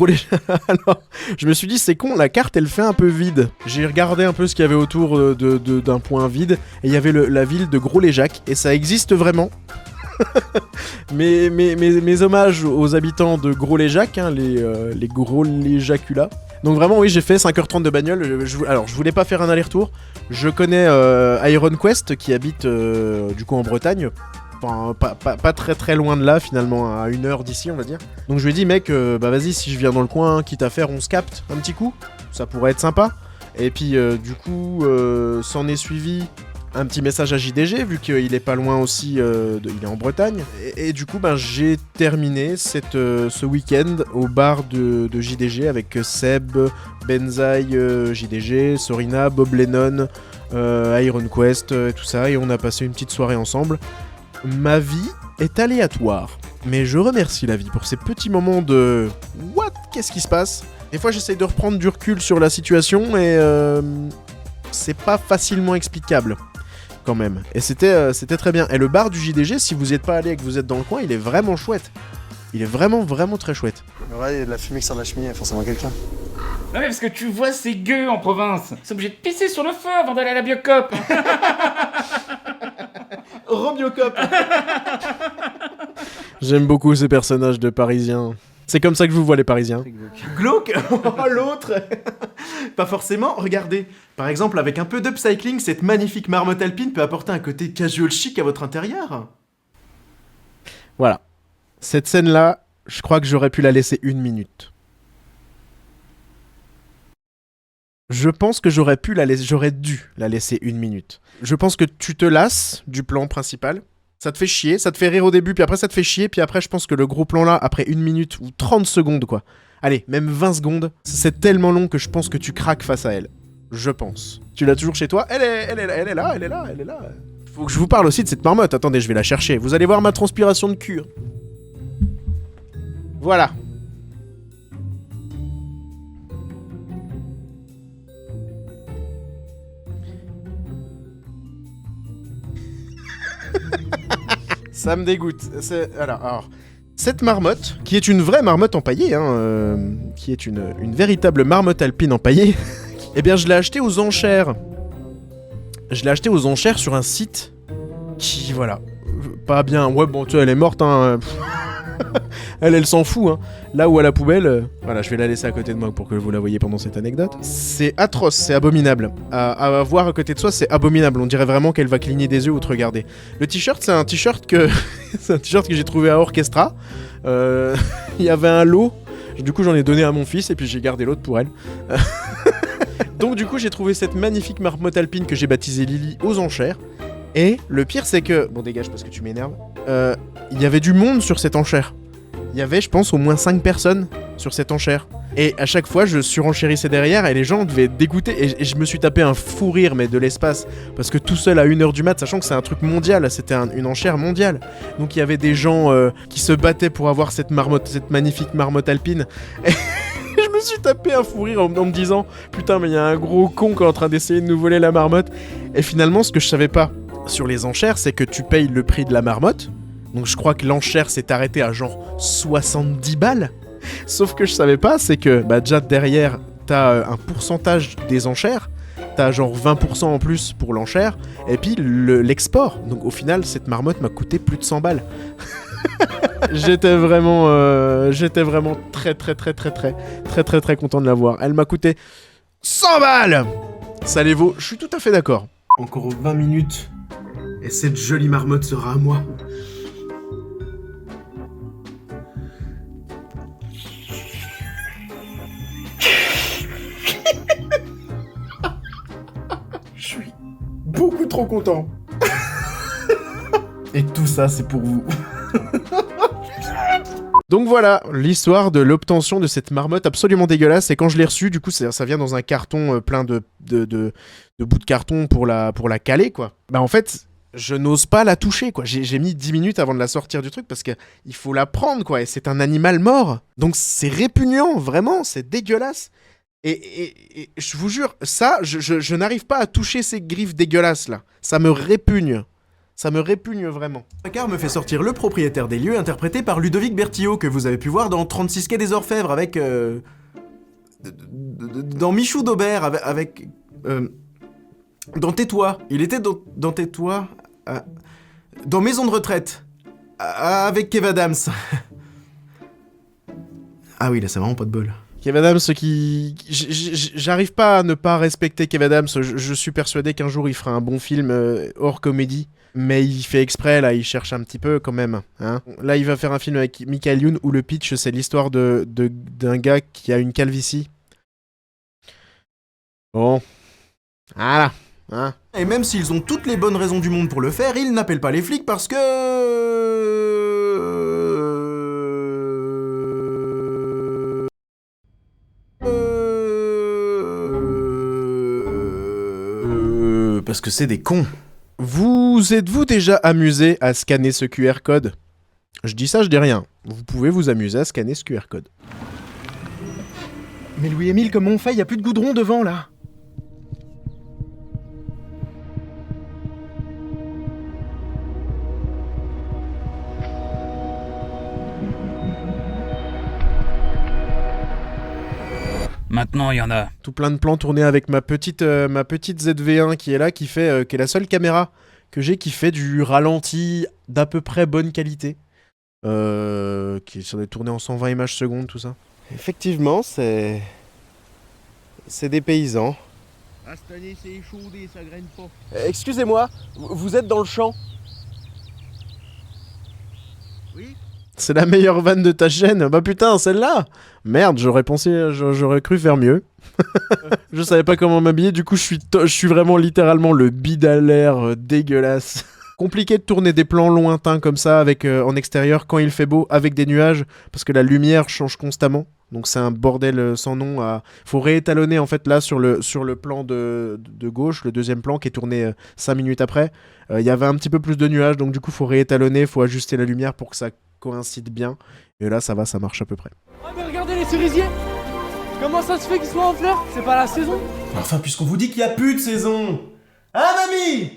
Alors, je me suis dit, c'est con, la carte, elle fait un peu vide. J'ai regardé un peu ce qu'il y avait autour d'un point vide, et il y avait la ville de Gros Léjac, et ça existe vraiment. mes hommages aux habitants de Gros Léjac, hein, les gros Léjaculas. Donc vraiment, oui, j'ai fait 5h30 de bagnole. Alors, je voulais pas faire un aller-retour. Je connais Iron Quest, qui habite du coup en Bretagne. Enfin, pas très très loin de là, finalement, à 1 heure d'ici, on va dire. Donc je lui ai dit, mec, vas-y, si je viens dans le coin, quitte à faire, on se capte un petit coup. Ça pourrait être sympa. Et puis, du coup, s'en est suivi un petit message à JDG, vu qu'il est pas loin aussi, il est en Bretagne. Et du coup, j'ai terminé ce week-end au bar de JDG avec Seb, Benzaï, JDG, Sorina, Bob Lennon, Iron Quest, tout ça. Et on a passé une petite soirée ensemble. Ma vie est aléatoire, mais je remercie la vie pour ces petits moments de « What ? Qu'est-ce qui se passe ?» Des fois, j'essaye de reprendre du recul sur la situation et c'est pas facilement explicable, quand même. Et c'était très bien. Et le bar du JDG, si vous n'y êtes pas allé et que vous êtes dans le coin, il est vraiment chouette. Il est vraiment, vraiment très chouette. Ouais, il y a de la fumée qui sort de la cheminée, il y a forcément quelqu'un. Non mais parce que tu vois ces gueux en province, ils sont obligés de pisser sur le feu avant d'aller à la Biocop. Robiocop. J'aime beaucoup ces personnages de Parisiens. C'est comme ça que je vous vois les Parisiens. Glauque. Oh, l'autre. Pas forcément, regardez. Par exemple, avec un peu d'upcycling, cette magnifique marmotte alpine peut apporter un côté casual chic à votre intérieur. Voilà. Cette scène-là, je crois que j'aurais pu la laisser 1 minute. Je pense que j'aurais dû la laisser 1 minute. Je pense que tu te lasses du plan principal. Ça te fait chier, ça te fait rire au début, puis après ça te fait chier, puis après je pense que le gros plan là, après 1 minute ou 30 secondes quoi. Allez, même 20 secondes, c'est tellement long que je pense que tu craques face à elle. Je pense. Tu l'as toujours chez toi ? Elle est là. Faut que je vous parle aussi de cette marmotte. Attendez, je vais la chercher. Vous allez voir ma transpiration de cul. Voilà. Ça me dégoûte. Alors, cette marmotte, qui est une vraie marmotte empaillée, hein, qui est une véritable marmotte alpine empaillée, eh bien, je l'ai achetée aux enchères. Je l'ai achetée aux enchères sur un site qui, voilà, pas bien. Ouais, bon, tu vois, elle est morte, hein. Elle s'en fout, hein. Là où à la poubelle, voilà, je vais la laisser à côté de moi pour que vous la voyez pendant cette anecdote. C'est atroce, c'est abominable. À voir à côté de soi, c'est abominable. On dirait vraiment qu'elle va cligner des yeux ou te regarder. Le t-shirt, c'est un t-shirt que j'ai trouvé à Orchestra. Il y avait un lot. Du coup, j'en ai donné à mon fils et puis j'ai gardé l'autre pour elle. Donc du coup, j'ai trouvé cette magnifique marmotte alpine que j'ai baptisée Lily aux enchères. Et le pire, c'est que... Bon, dégage parce que tu m'énerves. Il y avait du monde sur cette enchère. Il y avait, je pense, au moins 5 personnes sur cette enchère. Et à chaque fois, je surenchérissais derrière et les gens devaient être dégoûtés. Et je me suis tapé un fou rire, mais de l'espace. Parce que tout seul à 1h du mat, sachant que c'est un truc mondial, c'était une enchère mondiale. Donc il y avait des gens qui se battaient pour avoir cette magnifique marmotte alpine. Et je me suis tapé un fou rire en me disant putain, mais il y a un gros con qui est en train d'essayer de nous voler la marmotte. Et finalement, ce que je savais pas sur les enchères, c'est que tu payes le prix de la marmotte. Donc je crois que l'enchère s'est arrêtée à genre 70 balles. Sauf que je savais pas, c'est que déjà derrière, t'as un pourcentage des enchères, t'as genre 20% en plus pour l'enchère, et puis l'export. Donc au final, cette marmotte m'a coûté plus de 100 balles. J'étais vraiment très content de l'avoir. Elle m'a coûté 100 balles. Ça les vaut, je suis tout à fait d'accord. Encore 20 minutes, et cette jolie marmotte sera à moi. Je suis beaucoup trop content. Et tout ça, c'est pour vous. Donc voilà, l'histoire de l'obtention de cette marmotte absolument dégueulasse. Et quand je l'ai reçue, du coup, ça vient dans un carton plein de bouts de carton pour la caler, quoi. En fait, je n'ose pas la toucher, quoi. J'ai mis 10 minutes avant de la sortir du truc parce qu'il faut la prendre, quoi. Et c'est un animal mort. Donc c'est répugnant, vraiment, c'est dégueulasse. Et je vous jure, ça, je n'arrive pas à toucher ces griffes dégueulasses, là. Ça me répugne. Ça me répugne vraiment. Car me fait sortir le propriétaire des lieux, interprété par Ludovic Bertillot, que vous avez pu voir dans 36 quai des Orfèvres, avec... dans Michou d'Aubert, avec... dans Tais-toi. Il était dans Tais-toi... dans Maison de retraite. Avec Kev Adams. Ah oui, là, c'est vraiment pas de bol. Kev Adams, j'arrive pas à ne pas respecter Kev Adams. Je suis persuadé qu'un jour, il fera un bon film hors comédie. Mais il fait exprès, là, il cherche un petit peu quand même. Hein. Là, il va faire un film avec Michael Youn où le pitch, c'est l'histoire d'un gars qui a une calvitie. Bon. Voilà. Hein. Et même s'ils ont toutes les bonnes raisons du monde pour le faire, ils n'appellent pas les flics parce que... Parce que c'est des cons. Vous êtes-vous déjà amusé à scanner ce QR code? Je dis ça, je dis rien. Vous pouvez vous amuser à scanner ce QR code. Mais Louis-Émile, comment on fait? Y a plus de goudron devant, là. Maintenant, il y en a. Tout plein de plans tournés avec ma petite ZV1 qui est là, qui est la seule caméra que j'ai qui fait du ralenti d'à peu près bonne qualité. Qui est tourné en 120 images secondes, tout ça. Effectivement, c'est des paysans. Ah, cette année, c'est échaudé, ça graine pas. Excusez-moi, vous êtes dans le champ? Oui. C'est la meilleure vanne de ta chaîne. Bah putain, celle-là. Merde, j'aurais cru faire mieux. Je savais pas comment m'habiller, du coup je suis vraiment littéralement le bide à l'air dégueulasse. Compliqué de tourner des plans lointains comme ça avec en extérieur quand il fait beau avec des nuages parce que la lumière change constamment. Donc c'est un bordel sans nom. Faut réétalonner en fait là sur le plan de gauche, le deuxième plan qui est tourné 5 minutes après. Il y avait un petit peu plus de nuages, donc du coup faut réétalonner, faut ajuster la lumière pour que ça coïncide bien. Et là ça va, ça marche à peu près. Oh mais regardez les cerisiers! Comment ça se fait qu'ils soient en fleurs? C'est pas la saison? Enfin, puisqu'on vous dit qu'il n'y a plus de saison. Hein, mamie?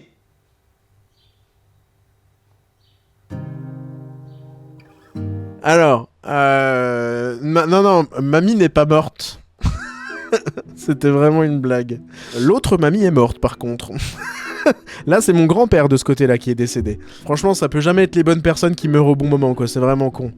Alors, non, mamie n'est pas morte. C'était vraiment une blague. L'autre mamie est morte, par contre. Là, c'est mon grand-père de ce côté-là qui est décédé. Franchement, ça peut jamais être les bonnes personnes qui meurent au bon moment, quoi. C'est vraiment con.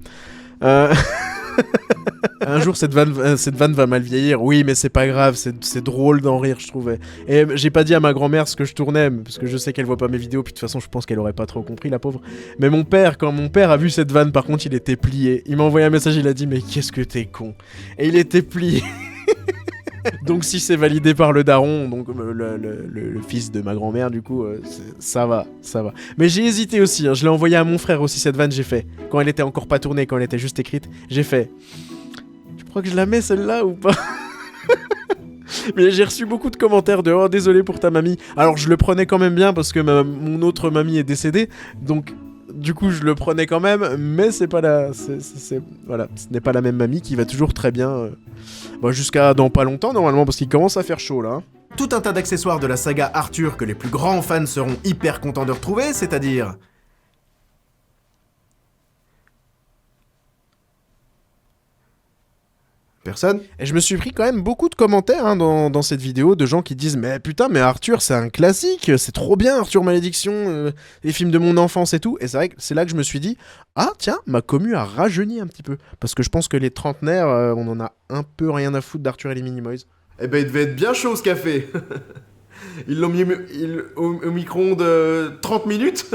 Un jour, cette vanne va mal vieillir. Oui, mais c'est pas grave, c'est drôle d'en rire, je trouvais. Et j'ai pas dit à ma grand-mère ce que je tournais, parce que je sais qu'elle voit pas mes vidéos, puis de toute façon, je pense qu'elle aurait pas trop compris, la pauvre. Mais mon père, quand mon père a vu cette vanne, par contre, il était plié. Il m'a envoyé un message, il a dit « Mais qu'est-ce que t'es con ?» Et il était plié. Donc si c'est validé par le daron, donc le fils de ma grand-mère, du coup, ça va. Mais j'ai hésité aussi, hein. Je l'ai envoyé à mon frère aussi, cette vanne, j'ai fait. Quand elle était encore pas tournée, quand elle était juste écrite, j'ai fait... crois que je la mets celle-là ou pas. Mais j'ai reçu beaucoup de commentaires de « Oh, désolé pour ta mamie ». Alors je le prenais quand même bien parce que mon autre mamie est décédée, donc du coup je le prenais quand même, mais c'est pas la... Voilà, ce n'est pas la même mamie qui va toujours très bien, jusqu'à dans pas longtemps normalement, parce qu'il commence à faire chaud là. Tout un tas d'accessoires de la saga Arthur que les plus grands fans seront hyper contents de retrouver, c'est-à-dire... Personne? Et je me suis pris quand même beaucoup de commentaires hein, dans cette vidéo de gens qui disent « Mais putain, mais Arthur c'est un classique, c'est trop bien Arthur Malédiction, les films de mon enfance et tout ». Et c'est vrai que c'est là que je me suis dit « Ah tiens, ma commu a rajeuni un petit peu ». Parce que je pense que les trentenaires, on en a un peu rien à foutre d'Arthur et les Minimoys. Eh ben il devait être bien chaud ce café. Ils l'ont mis au micro-ondes 30 minutes.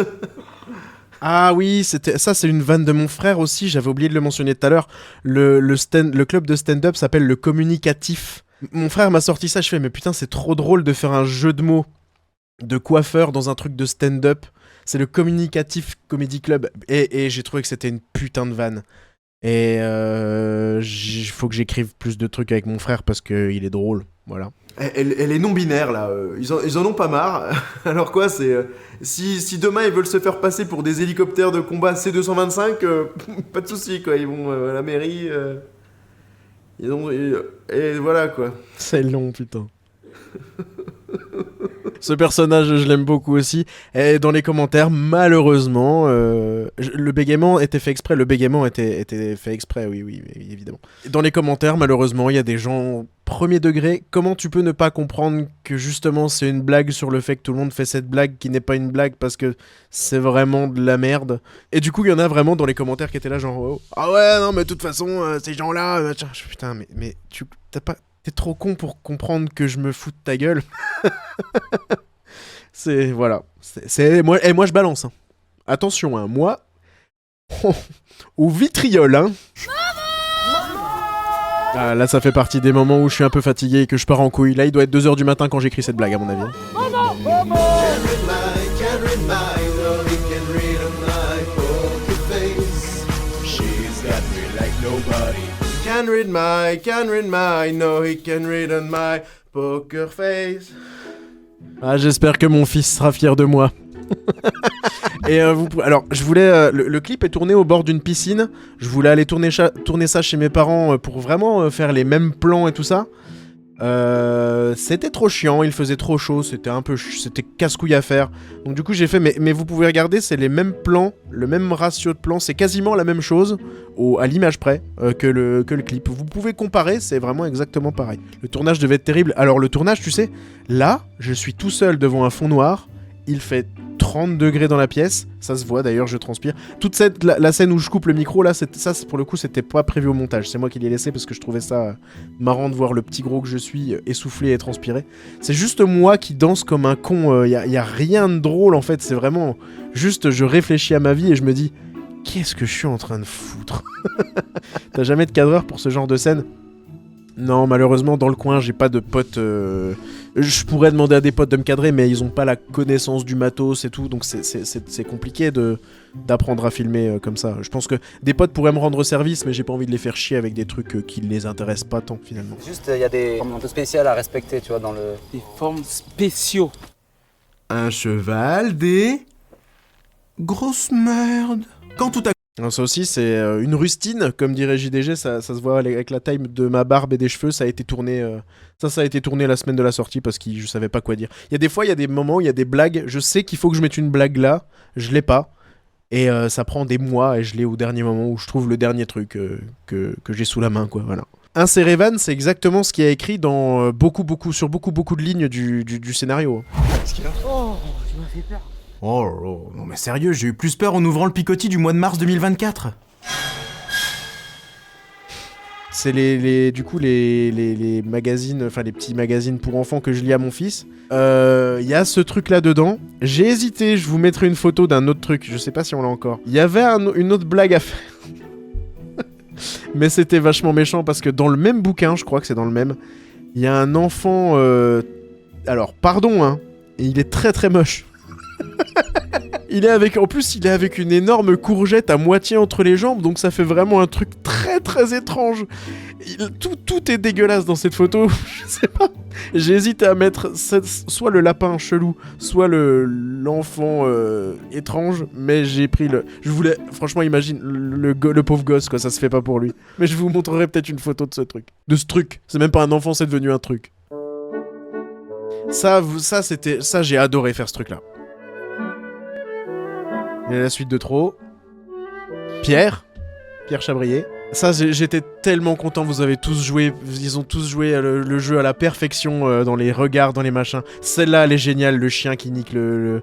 Ah oui, ça c'est une vanne de mon frère aussi, j'avais oublié de le mentionner tout à l'heure. Le club de stand-up s'appelle le Communicatif. Mon frère m'a sorti ça, je fais mais putain c'est trop drôle de faire un jeu de mots de coiffeur dans un truc de stand-up. C'est le Communicatif Comedy Club. Et j'ai trouvé que c'était une putain de vanne. Et il faut que j'écrive plus de trucs avec mon frère parce qu'il est drôle, voilà. Elle est non-binaire là, ils en ont pas marre. Alors quoi, c'est... si demain ils veulent se faire passer pour des hélicoptères de combat C-225, pas de soucis quoi, ils vont à la mairie... et voilà quoi. C'est long putain. Ce personnage, je l'aime beaucoup aussi. Et dans les commentaires, malheureusement, le bégaiement était fait exprès. Le bégaiement était fait exprès, oui, évidemment. Dans les commentaires, malheureusement, il y a des gens premier degré. Comment tu peux ne pas comprendre que justement c'est une blague sur le fait que tout le monde fait cette blague qui n'est pas une blague parce que c'est vraiment de la merde. Et du coup, il y en a vraiment dans les commentaires qui étaient là genre oh, ah ouais, non, mais de toute façon, ces gens-là, machin. Putain, mais t'es trop con pour comprendre que je me fous de ta gueule. C'est... Voilà. Moi, je balance. Hein. Attention, hein. Moi... au vitriol, hein. Ah, là, ça fait partie des moments où je suis un peu fatigué et que je pars en couille. Là, il doit être 2h du matin quand j'écris cette blague, à mon avis. Can read my, no he can read on my poker face. Ah, j'espère que mon fils sera fier de moi. Et alors, je voulais... le clip est tourné au bord d'une piscine. Je voulais aller tourner ça chez mes parents pour vraiment faire les mêmes plans et tout ça. C'était trop chiant, il faisait trop chaud, c'était casse-couille à faire. Donc du coup j'ai fait, mais vous pouvez regarder, c'est les mêmes plans, le même ratio de plans, c'est quasiment la même chose à l'image près que le clip. Vous pouvez comparer, c'est vraiment exactement pareil. Le tournage devait être terrible. Alors le tournage, tu sais, là, je suis tout seul devant un fond noir, il fait 30 degrés dans la pièce, ça se voit d'ailleurs, je transpire. Toute la scène où je coupe le micro là, pour le coup c'était pas prévu au montage, c'est moi qui l'ai laissé parce que je trouvais ça marrant de voir le petit gros que je suis essoufflé et transpirer. C'est juste moi qui danse comme un con, y a rien de drôle en fait, c'est vraiment juste je réfléchis à ma vie et je me dis qu'est-ce que je suis en train de foutre. T'as jamais de cadreur pour ce genre de scène ? Non, malheureusement, dans le coin, j'ai pas de potes... Je pourrais demander à des potes de me cadrer, mais ils ont pas la connaissance du matos et tout, donc c'est compliqué d'apprendre à filmer comme ça. Je pense que des potes pourraient me rendre service, mais j'ai pas envie de les faire chier avec des trucs qui les intéressent pas tant, finalement. Juste, il y a des formes un peu spéciales à respecter, tu vois, dans le... Des formes spéciaux. Un cheval, des... grosses merdes. Quand tout a... Alors ça aussi, c'est une rustine, comme dirait JDG, ça se voit avec la taille de ma barbe et des cheveux, ça a été tourné ça a été tourné la semaine de la sortie parce que je savais pas quoi dire. Il y a des fois, il y a des moments où il y a des blagues, je sais qu'il faut que je mette une blague là, je l'ai pas, et ça prend des mois et je l'ai au dernier moment où je trouve le dernier truc que j'ai sous la main, quoi, voilà. Insérer van, c'est exactement ce qui est écrit dans beaucoup de lignes du scénario. Qu'est-ce qu'il y a ? Oh, tu m'as fait peur. Oh, non mais sérieux, j'ai eu plus peur en ouvrant le picotis du mois de mars 2024. C'est les magazines, enfin les petits magazines pour enfants que je lis à mon fils. Y a ce truc là dedans. J'ai hésité, je vous mettrai une photo d'un autre truc, je sais pas si on l'a encore. Il y avait une autre blague à faire. Mais c'était vachement méchant parce que dans le même bouquin, je crois que c'est dans le même, il y a un enfant... Alors, pardon, hein, il est très très moche. En plus, il est avec une énorme courgette à moitié entre les jambes, donc ça fait vraiment un truc très très étrange. Tout est dégueulasse dans cette photo. Je sais pas. J'ai hésité à mettre soit le lapin chelou, soit l'enfant étrange, mais j'ai pris le... Je voulais... Franchement, imagine le pauvre gosse, quoi, ça se fait pas pour lui. Mais je vous montrerai peut-être une photo de ce truc. De ce truc. C'est même pas un enfant, c'est devenu un truc. Ça, j'ai adoré faire ce truc-là. Et la suite de trop. Pierre Chabrier. Ça, j'étais tellement content, vous avez tous joué, ils ont tous joué le jeu à la perfection dans les regards, dans les machins. Celle-là, elle est géniale, le chien qui nique la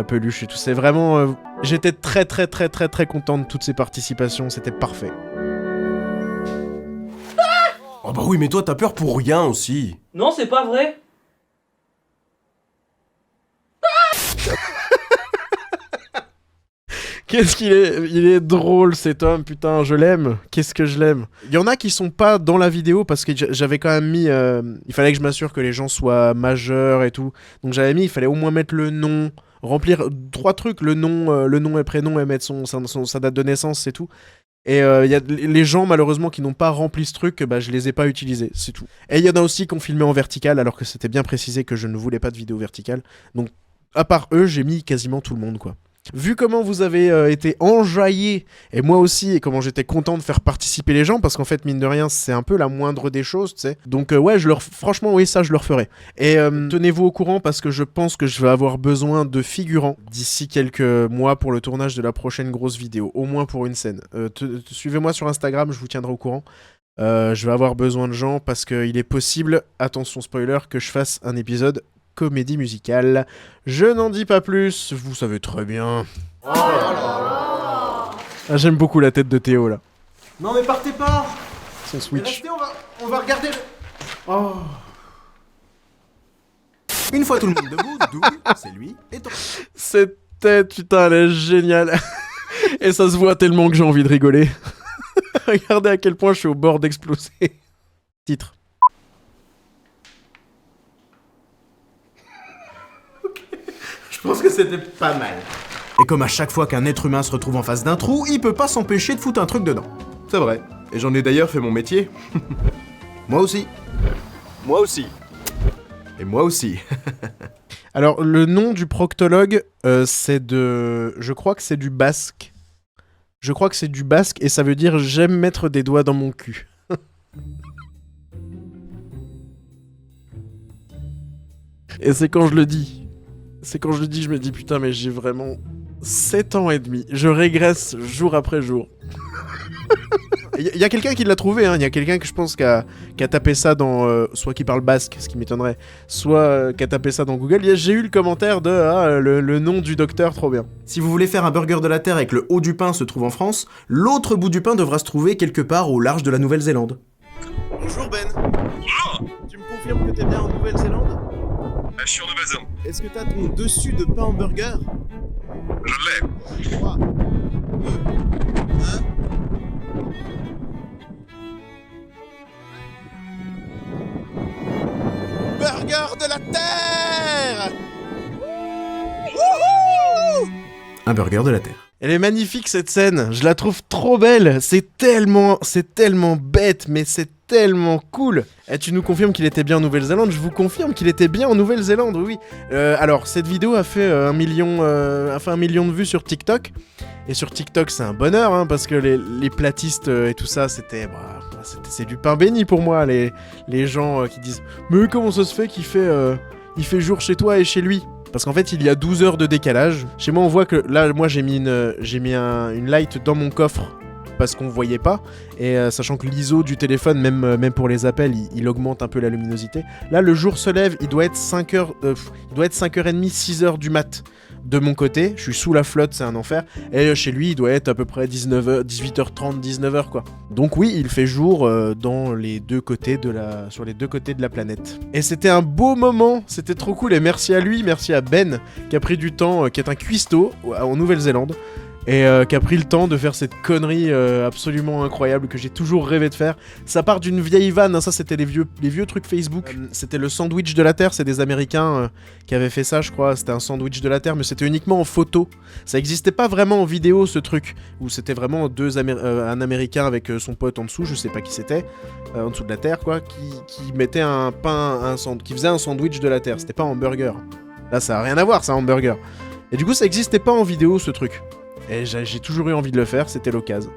peluche et tout. C'est vraiment... j'étais très content de toutes ces participations, c'était parfait. Oh bah oui, mais toi t'as peur pour rien aussi. Non, c'est pas vrai. Qu'est-ce qu'il est... Il est drôle cet homme, putain, je l'aime. Qu'est-ce que je l'aime. Il y en a qui sont pas dans la vidéo parce que j'avais quand même mis... il fallait que je m'assure que les gens soient majeurs et tout. Donc j'avais mis, il fallait au moins mettre le nom, remplir 3 trucs, le nom et prénom et mettre sa date de naissance, c'est tout. Et il y a les gens malheureusement qui n'ont pas rempli ce truc, bah je les ai pas utilisés, c'est tout. Et il y en a aussi qui ont filmé en vertical alors que c'était bien précisé que je ne voulais pas de vidéo verticale. Donc à part eux, j'ai mis quasiment tout le monde quoi. Vu comment vous avez été enjaillés, et moi aussi, et comment j'étais content de faire participer les gens, parce qu'en fait, mine de rien, c'est un peu la moindre des choses, tu sais. Donc ouais, franchement, oui, ça, je le referai. Et tenez-vous au courant, parce que je pense que je vais avoir besoin de figurants d'ici quelques mois pour le tournage de la prochaine grosse vidéo, au moins pour une scène. Suivez-moi sur Instagram, je vous tiendrai au courant. Je vais avoir besoin de gens, parce qu'il est possible, attention spoiler, que je fasse un épisode comédie musicale. Je n'en dis pas plus, vous savez très bien. Oh là là. Ah, j'aime beaucoup la tête de Théo là. Non mais partez pas. Son switch. Restez, on va regarder Oh. Une fois tout le monde debout, double, c'est lui et toi. Cette tête, putain, elle est géniale. Et ça se voit tellement que j'ai envie de rigoler. Regardez à quel point je suis au bord d'exploser. Titre. Je pense que c'était pas mal. Et comme à chaque fois qu'un être humain se retrouve en face d'un trou, il peut pas s'empêcher de foutre un truc dedans. C'est vrai. Et j'en ai d'ailleurs fait mon métier. Moi aussi. Moi aussi. Et moi aussi. Alors, le nom du proctologue, c'est de... Je crois que c'est du basque. Je crois que c'est du basque et ça veut dire « j'aime mettre des doigts dans mon cul ». Et c'est quand je le dis. C'est quand je le dis, je me dis putain, mais j'ai vraiment 7 ans et demi. Je régresse jour après jour. Il y a quelqu'un qui l'a trouvé, hein. Il y a quelqu'un que je pense qui a tapé ça dans... soit qui parle basque, ce qui m'étonnerait, soit qui a tapé ça dans Google. J'ai eu le commentaire de le nom du docteur, trop bien. Si vous voulez faire un burger de la Terre et que le haut du pain se trouve en France, l'autre bout du pain devra se trouver quelque part au large de la Nouvelle-Zélande. Bonjour Ben. Bonjour. Tu me confirmes que t'es bien en Nouvelle-Zélande? Je suis en Nouvelle-Zélande. Est-ce que t'as ton dessus de pain hamburger? Je l'ai. 3, 2, 1... Burger de la Terre! Wouhou! Un burger de la Terre. Elle est magnifique cette scène, je la trouve trop belle, c'est tellement bête, mais c'est tellement cool. Et tu nous confirmes qu'il était bien en Nouvelle-Zélande? Je vous confirme qu'il était bien en Nouvelle-Zélande, oui. Alors, cette vidéo a fait 1 million de vues sur TikTok. Et sur TikTok, c'est un bonheur, hein, parce que les platistes et tout ça, c'est du pain béni pour moi. Les gens qui disent « Mais comment ça se fait qu'il fait jour chez toi et chez lui ?» Parce qu'en fait, il y a 12 heures de décalage. Chez moi, on voit que... Là, moi, j'ai mis une light dans mon coffre parce qu'on voyait pas. Et sachant que l'ISO du téléphone, même pour les appels, il augmente un peu la luminosité. Là, le jour se lève, il doit être 5h30, 6h du mat. De mon côté, je suis sous la flotte, c'est un enfer. Et chez lui, il doit être à peu près 18h30, 19h, quoi. Donc oui, il fait jour sur les deux côtés de la planète. Et c'était un beau moment, c'était trop cool. Et merci à lui, merci à Ben, qui a pris du temps, qui est un cuistot en Nouvelle-Zélande. et qui a pris le temps de faire cette connerie absolument incroyable que j'ai toujours rêvé de faire. Ça part d'une vieille vanne, hein, ça c'était les vieux trucs Facebook. C'était le sandwich de la Terre, c'est des Américains qui avaient fait ça je crois, c'était un sandwich de la Terre mais c'était uniquement en photo. Ça existait pas vraiment en vidéo ce truc, où c'était vraiment un Américain avec son pote en dessous, je sais pas qui c'était, en dessous de la Terre quoi, qui mettait un pain, qui faisait un sandwich de la Terre, c'était pas un hamburger. Là ça a rien à voir, c'est un hamburger. Et du coup ça existait pas en vidéo ce truc. Et j'ai toujours eu envie de le faire, c'était l'occasion.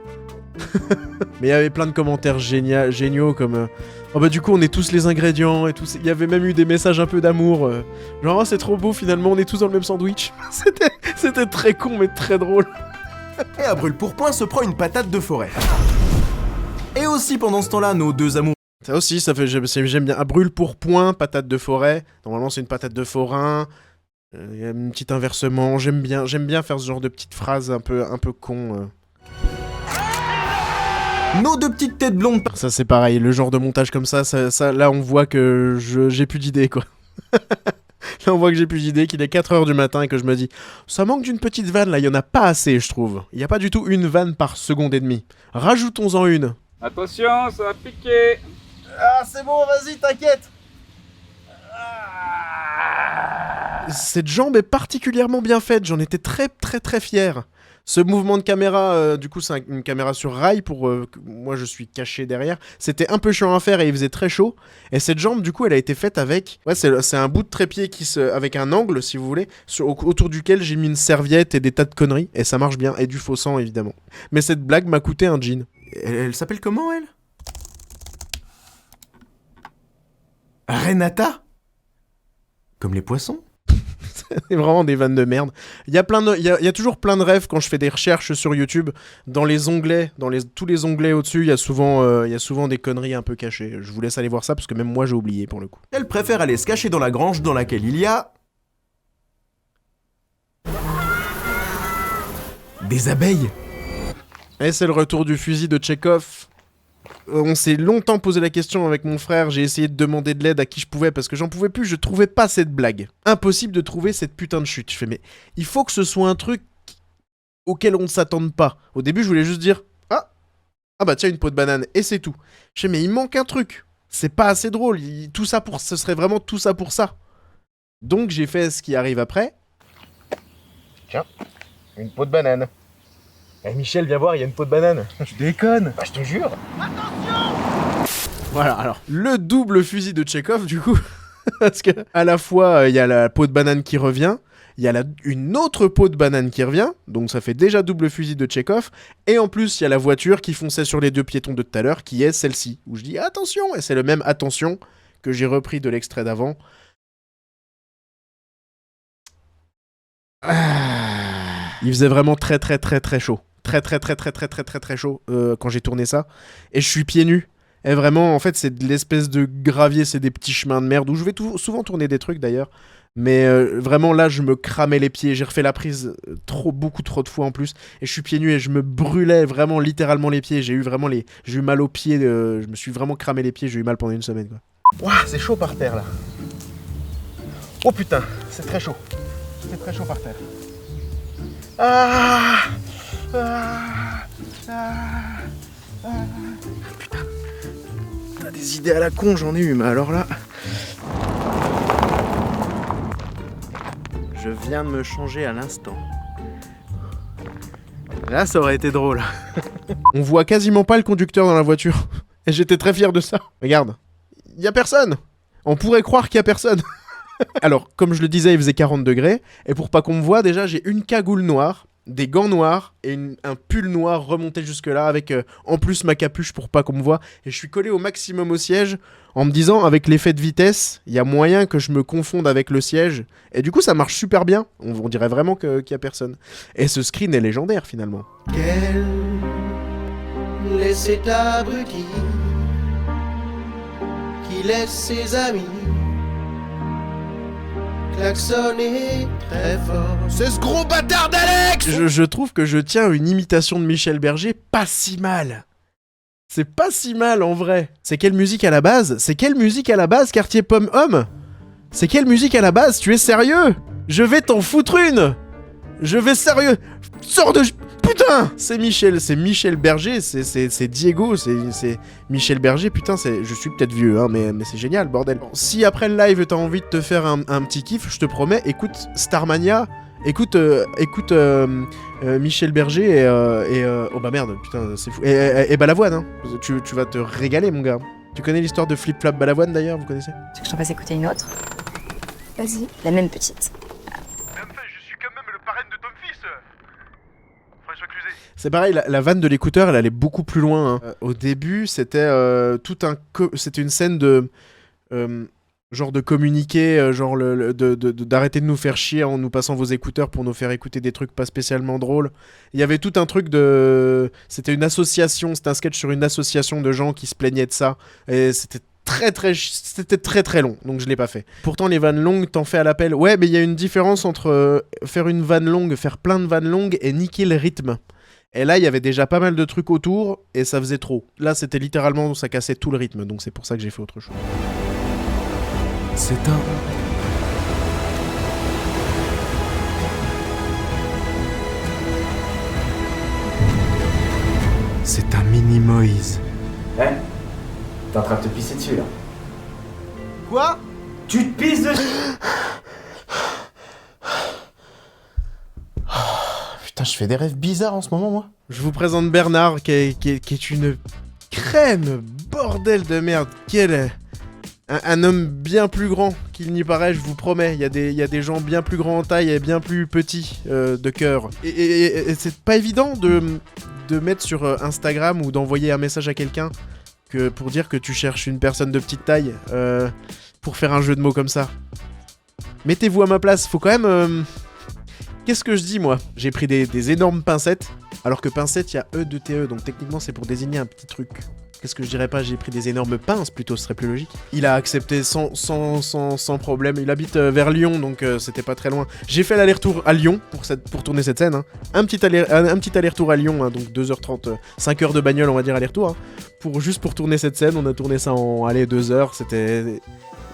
Mais il y avait plein de commentaires géniaux comme oh bah du coup on est tous les ingrédients et tout. Il y avait même eu des messages un peu d'amour. Genre oh, c'est trop beau finalement on est tous dans le même sandwich. C'était très con mais très drôle. Et à brûle pour point se prend une patate de forêt. Et aussi pendant ce temps-là nos deux amours. Ça aussi ça fait j'aime bien. À brûle pour point, patate de forêt. Normalement c'est une patate de forain. Il y a un petit inversement. J'aime bien faire ce genre de petites phrases un peu con. Nos deux petites têtes blondes. Ça c'est pareil, le genre de montage comme ça là on voit que j'ai plus d'idées quoi. Là on voit que j'ai plus d'idées, qu'il est 4h du matin et que je me dis ça manque d'une petite vanne là, il y en a pas assez je trouve. Il y a pas du tout une vanne par seconde et demie. Rajoutons-en une. Attention, ça va piquer. Ah c'est bon, vas-y, t'inquiète. Cette jambe est particulièrement bien faite, j'en étais très fier. Ce mouvement de caméra, du coup c'est une caméra sur rail pour moi je suis caché derrière. C'était un peu chiant à faire et il faisait très chaud. Et cette jambe du coup elle a été faite avec, ouais c'est un bout de trépied avec un angle si vous voulez, autour duquel j'ai mis une serviette et des tas de conneries et ça marche bien et du faux sang évidemment. Mais cette blague m'a coûté un jean. Elle s'appelle comment elle? Renata? Comme les poissons? C'est vraiment des vannes de merde. Il y a toujours plein de rêves quand je fais des recherches sur YouTube. Dans les onglets, tous les onglets au-dessus, il y a souvent des conneries un peu cachées. Je vous laisse aller voir ça parce que même moi j'ai oublié pour le coup. Elle préfère aller se cacher dans la grange dans laquelle il y a... des abeilles. Et c'est le retour du fusil de Tchekhov. On s'est longtemps posé la question avec mon frère, j'ai essayé de demander de l'aide à qui je pouvais parce que j'en pouvais plus, je trouvais pas cette blague. Impossible de trouver cette putain de chute. Je fais mais il faut que ce soit un truc auquel on ne s'attende pas. Au début je voulais juste dire ah bah tiens une peau de banane et c'est tout. Je fais mais il manque un truc. C'est pas assez drôle, ce serait vraiment tout ça pour ça. Donc j'ai fait ce qui arrive après. Tiens, une peau de banane. Eh Michel, viens voir, il y a une peau de banane. Tu déconnes. Bah je te jure. Voilà, alors, le double fusil de Tchekhov, du coup, parce que à la fois, il y a la peau de banane qui revient, il y a une autre peau de banane qui revient, donc ça fait déjà double fusil de Tchekhov, et en plus, il y a la voiture qui fonçait sur les deux piétons de tout à l'heure, qui est celle-ci, où je dis « Attention !» et c'est le même « Attention !» que j'ai repris de l'extrait d'avant. Il faisait vraiment très chaud. Très chaud quand j'ai tourné ça. Et je suis pieds nus. Et vraiment, en fait, c'est de l'espèce de gravier, c'est des petits chemins de merde où je vais souvent tourner des trucs d'ailleurs. Mais vraiment là, je me cramais les pieds. J'ai refait la prise beaucoup trop de fois en plus. Et je suis pieds nus et je me brûlais vraiment littéralement les pieds. J'ai eu mal aux pieds. Je me suis vraiment cramé les pieds. J'ai eu mal pendant une semaine quoi. Ouah, c'est chaud par terre là. Oh putain, c'est très chaud. C'est très chaud par terre. Putain. T'as des idées à la con, j'en ai eu, mais alors là... Je viens de me changer à l'instant. Là, ça aurait été drôle. On voit quasiment pas le conducteur dans la voiture. Et j'étais très fier de ça. Regarde. Y a personne. On pourrait croire qu'il y a personne. Alors, comme je le disais, il faisait 40 degrés. Et pour pas qu'on me voie, déjà, j'ai une cagoule noire, des gants noirs et un pull noir remonté jusque-là avec en plus ma capuche pour pas qu'on me voie. Et je suis collé au maximum au siège en me disant, avec l'effet de vitesse, il y a moyen que je me confonde avec le siège. Et du coup, ça marche super bien. On dirait vraiment qu'il y a personne. Et ce screen est légendaire, finalement. Quel est cet abruti qui laisse ses amis klaxonner très fort? C'est ce gros bâtard d'Alex! Je trouve que je tiens une imitation de Michel Berger pas si mal. C'est pas si mal en vrai. C'est quelle musique à la base? C'est quelle musique à la base, Quartier Pomme Homme? C'est quelle musique à la base? Tu es sérieux? Je vais t'en foutre une! Je vais sérieux! Sors de... putain, c'est Michel Berger, c'est Diego, c'est Michel Berger, putain, je suis peut-être vieux, hein, mais c'est génial, bordel. Si après le live t'as envie de te faire un petit kiff, je te promets, écoute Starmania, écoute Michel Berger et oh bah merde, putain, c'est fou. Et Balavoine, hein, tu vas te régaler, mon gars. Tu connais l'histoire de Flip Flap Balavoine d'ailleurs, vous connaissez? Tu veux que je t'en fasse écouter une autre? Vas-y. La même petite. Mais enfin, je suis quand même le parrain de ton fils. François Cluzet. C'est pareil, la vanne de l'écouteur, elle allait beaucoup plus loin. Hein. Au début, c'était c'était une scène de genre de communiquer, genre d'arrêter de nous faire chier en nous passant vos écouteurs pour nous faire écouter des trucs pas spécialement drôles. Il y avait tout un truc c'était une association, c'était un sketch sur une association de gens qui se plaignaient de ça. Et c'était très long, donc je l'ai pas fait. Pourtant, les vannes longues, t'en fais à l'appel. Ouais, mais il y a une différence entre faire une vanne longue, faire plein de vannes longues et niquer le rythme. Et là, il y avait déjà pas mal de trucs autour et ça faisait trop. Là, c'était littéralement, ça cassait tout le rythme, donc c'est pour ça que j'ai fait autre chose. C'est un mini-Moïse. Ouais. T'es en train de te pisser dessus là. Quoi? Tu te pisses dessus. Putain, je fais des rêves bizarres en ce moment, moi. Je vous présente Bernard, qui est une crème, bordel de merde. Quel est un homme bien plus grand qu'il n'y paraît, je vous promets. Il y a des gens bien plus grands en taille et bien plus petits de cœur. Et c'est pas évident de mettre sur Instagram ou d'envoyer un message à quelqu'un pour dire que tu cherches une personne de petite taille pour faire un jeu de mots comme ça. Mettez-vous à ma place, faut quand même... Qu'est-ce que je dis, moi? J'ai pris des énormes pincettes, alors que pincette, il y a E de TE, donc techniquement, c'est pour désigner un petit truc. Qu'est-ce que je dirais pas? J'ai pris des énormes pinces, plutôt, ce serait plus logique. Il a accepté sans problème. Il habite vers Lyon, donc c'était pas très loin. J'ai fait l'aller-retour à Lyon pour tourner cette scène. Hein. Un petit aller-retour à Lyon, hein, donc 2h30, 5 heures de bagnole, on va dire, aller-retour. Hein, juste pour tourner cette scène, on a tourné ça en 2 heures. C'était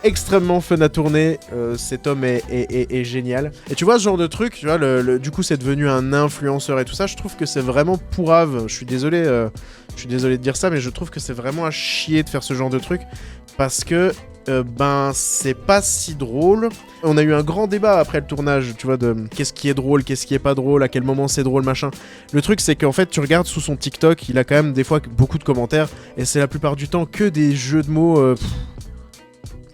extrêmement fun à tourner. Cet homme est génial. Et tu vois, ce genre de truc, tu vois, du coup, c'est devenu un influenceur et tout ça. Je trouve que c'est vraiment pourrave. Je suis désolé de dire ça, mais je trouve que c'est vraiment à chier de faire ce genre de truc. Parce que, c'est pas si drôle. On a eu un grand débat après le tournage, tu vois, de qu'est-ce qui est drôle, qu'est-ce qui est pas drôle, à quel moment c'est drôle, machin. Le truc, c'est qu'en fait, tu regardes sous son TikTok, il a quand même des fois beaucoup de commentaires. Et c'est la plupart du temps que des jeux de mots...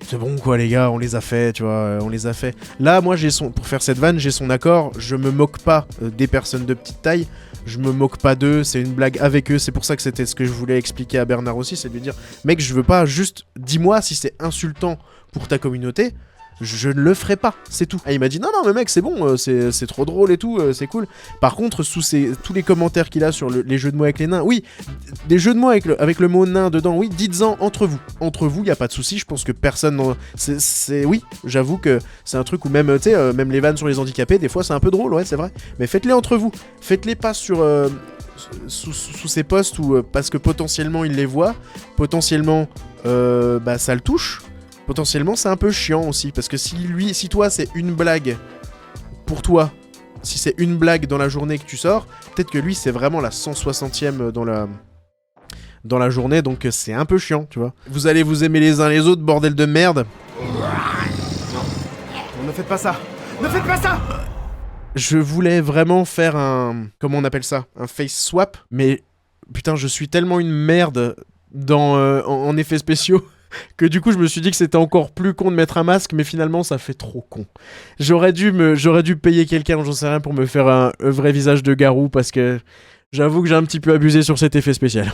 c'est bon quoi les gars, on les a fait, tu vois, on les a fait. Là, moi, pour faire cette vanne, j'ai son accord, je me moque pas des personnes de petite taille, je me moque pas d'eux, c'est une blague avec eux, c'est pour ça que c'était ce que je voulais expliquer à Bernard aussi, c'est de lui dire, mec, je veux pas, juste dis-moi si c'est insultant pour ta communauté, je ne le ferai pas, c'est tout. Et il m'a dit non mais mec c'est bon, c'est trop drôle et tout, c'est cool. Par contre sous tous les commentaires qu'il a sur les jeux de mots avec les nains, oui, des jeux de mots avec le mot nain dedans, oui, dites-en entre vous, y a pas de souci, je pense que personne oui, j'avoue que c'est un truc où même tu sais même les vannes sur les handicapés des fois c'est un peu drôle, ouais c'est vrai, mais faites-les entre vous, faites-les pas sur sous ces posts où parce que potentiellement il les voit, potentiellement ça le touche. Potentiellement, c'est un peu chiant aussi, parce que si toi, c'est une blague pour toi, si c'est une blague dans la journée que tu sors, peut-être que lui, c'est vraiment la 160e dans la journée, donc c'est un peu chiant, tu vois. Vous allez vous aimer les uns les autres, bordel de merde. Non, ne faites pas ça. Ne faites pas ça. Je voulais vraiment faire comment on appelle ça? Un face swap, mais putain, je suis tellement une merde en effets spéciaux que du coup je me suis dit que c'était encore plus con de mettre un masque, mais finalement ça fait trop con. J'aurais dû payer quelqu'un, j'en sais rien, pour me faire un vrai visage de garou, parce que j'avoue que j'ai un petit peu abusé sur cet effet spécial.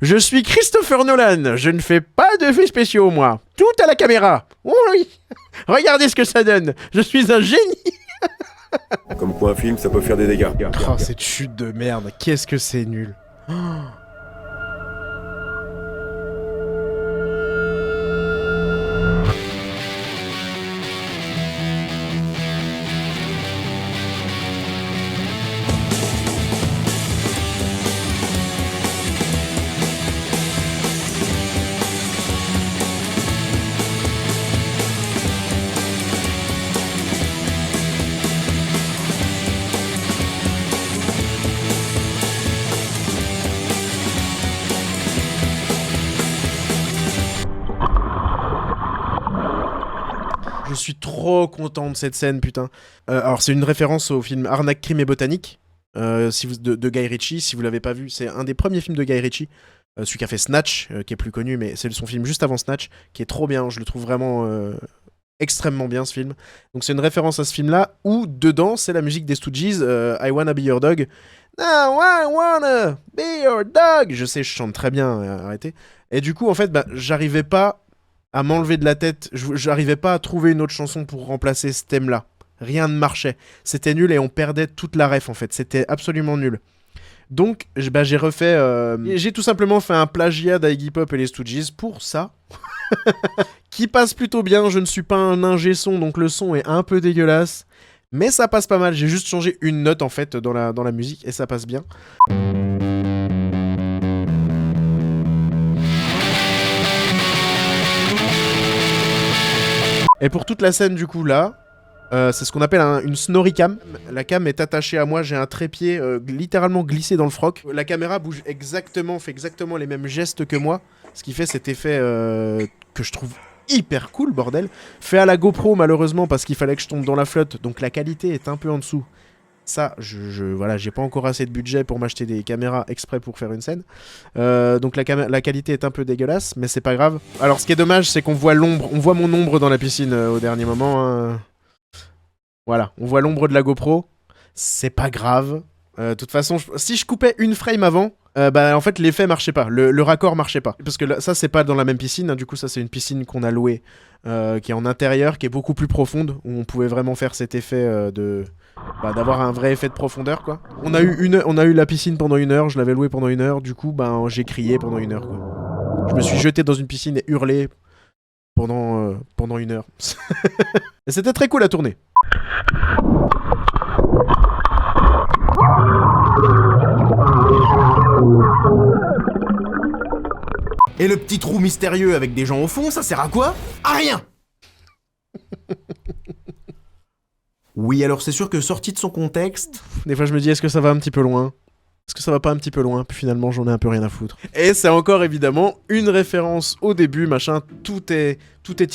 Je suis Christopher Nolan, je ne fais pas d'effets spéciaux moi, tout à la caméra. Oh oui, regardez ce que ça donne, je suis un génie. Comme quoi un film ça peut faire des dégâts. Oh cette chute de merde, qu'est-ce que c'est nul. Oh. Je suis trop content de cette scène, putain. Alors, c'est une référence au film Arnaque, crime et botanique de Guy Ritchie. Si vous l'avez pas vu, c'est un des premiers films de Guy Ritchie. Celui qui a fait Snatch, qui est plus connu, mais c'est son film juste avant Snatch, qui est trop bien. Je le trouve vraiment extrêmement bien, ce film. Donc, c'est une référence à ce film-là, où dedans, c'est la musique des Stooges, I Wanna Be Your Dog. No, I wanna be your dog. Je sais, je chante très bien, arrêtez. Et du coup, en fait, j'arrivais pas à m'enlever de la tête, j'arrivais pas à trouver une autre chanson pour remplacer ce thème-là. Rien ne marchait. C'était nul et on perdait toute la ref, en fait. C'était absolument nul. Donc, j'ai refait... j'ai tout simplement fait un plagiat d'Iggy Pop et les Stooges pour ça. Qui passe plutôt bien. Je ne suis pas un ingé son, donc le son est un peu dégueulasse. Mais ça passe pas mal. J'ai juste changé une note, en fait, dans la musique et ça passe bien. Et pour toute la scène, du coup, là... c'est ce qu'on appelle une snorri cam. La cam est attachée à moi, j'ai un trépied littéralement glissé dans le froc. La caméra bouge exactement, fait exactement les mêmes gestes que moi, ce qui fait cet effet que je trouve hyper cool, bordel. Fait à la GoPro malheureusement parce qu'il fallait que je tombe dans la flotte, donc la qualité est un peu en dessous. Ça, voilà, j'ai pas encore assez de budget pour m'acheter des caméras exprès pour faire une scène. Donc la qualité est un peu dégueulasse, mais c'est pas grave. Alors ce qui est dommage, c'est qu'on voit l'ombre, on voit mon ombre dans la piscine au dernier moment. Hein. Voilà, on voit l'ombre de la GoPro, c'est pas grave. De toute façon, si je coupais une frame avant, en fait l'effet marchait pas, le raccord marchait pas. Parce que là, ça c'est pas dans la même piscine, hein, du coup ça c'est une piscine qu'on a louée, qui est en intérieur, qui est beaucoup plus profonde, où on pouvait vraiment faire cet effet d'avoir un vrai effet de profondeur quoi. On a eu la piscine pendant 1 heure, je l'avais louée pendant 1 heure, du coup j'ai crié pendant 1 heure quoi. Je me suis jeté dans une piscine et hurlé pendant 1 heure. Et c'était très cool à tourner. Et le petit trou mystérieux avec des gens au fond, ça sert à quoi? À rien. Oui, alors c'est sûr que sorti de son contexte... Des fois je me dis, est-ce que ça va un petit peu loin? Est-ce que ça va pas un petit peu loin? Puis finalement j'en ai un peu rien à foutre. Et c'est encore évidemment une référence au début, machin, tout est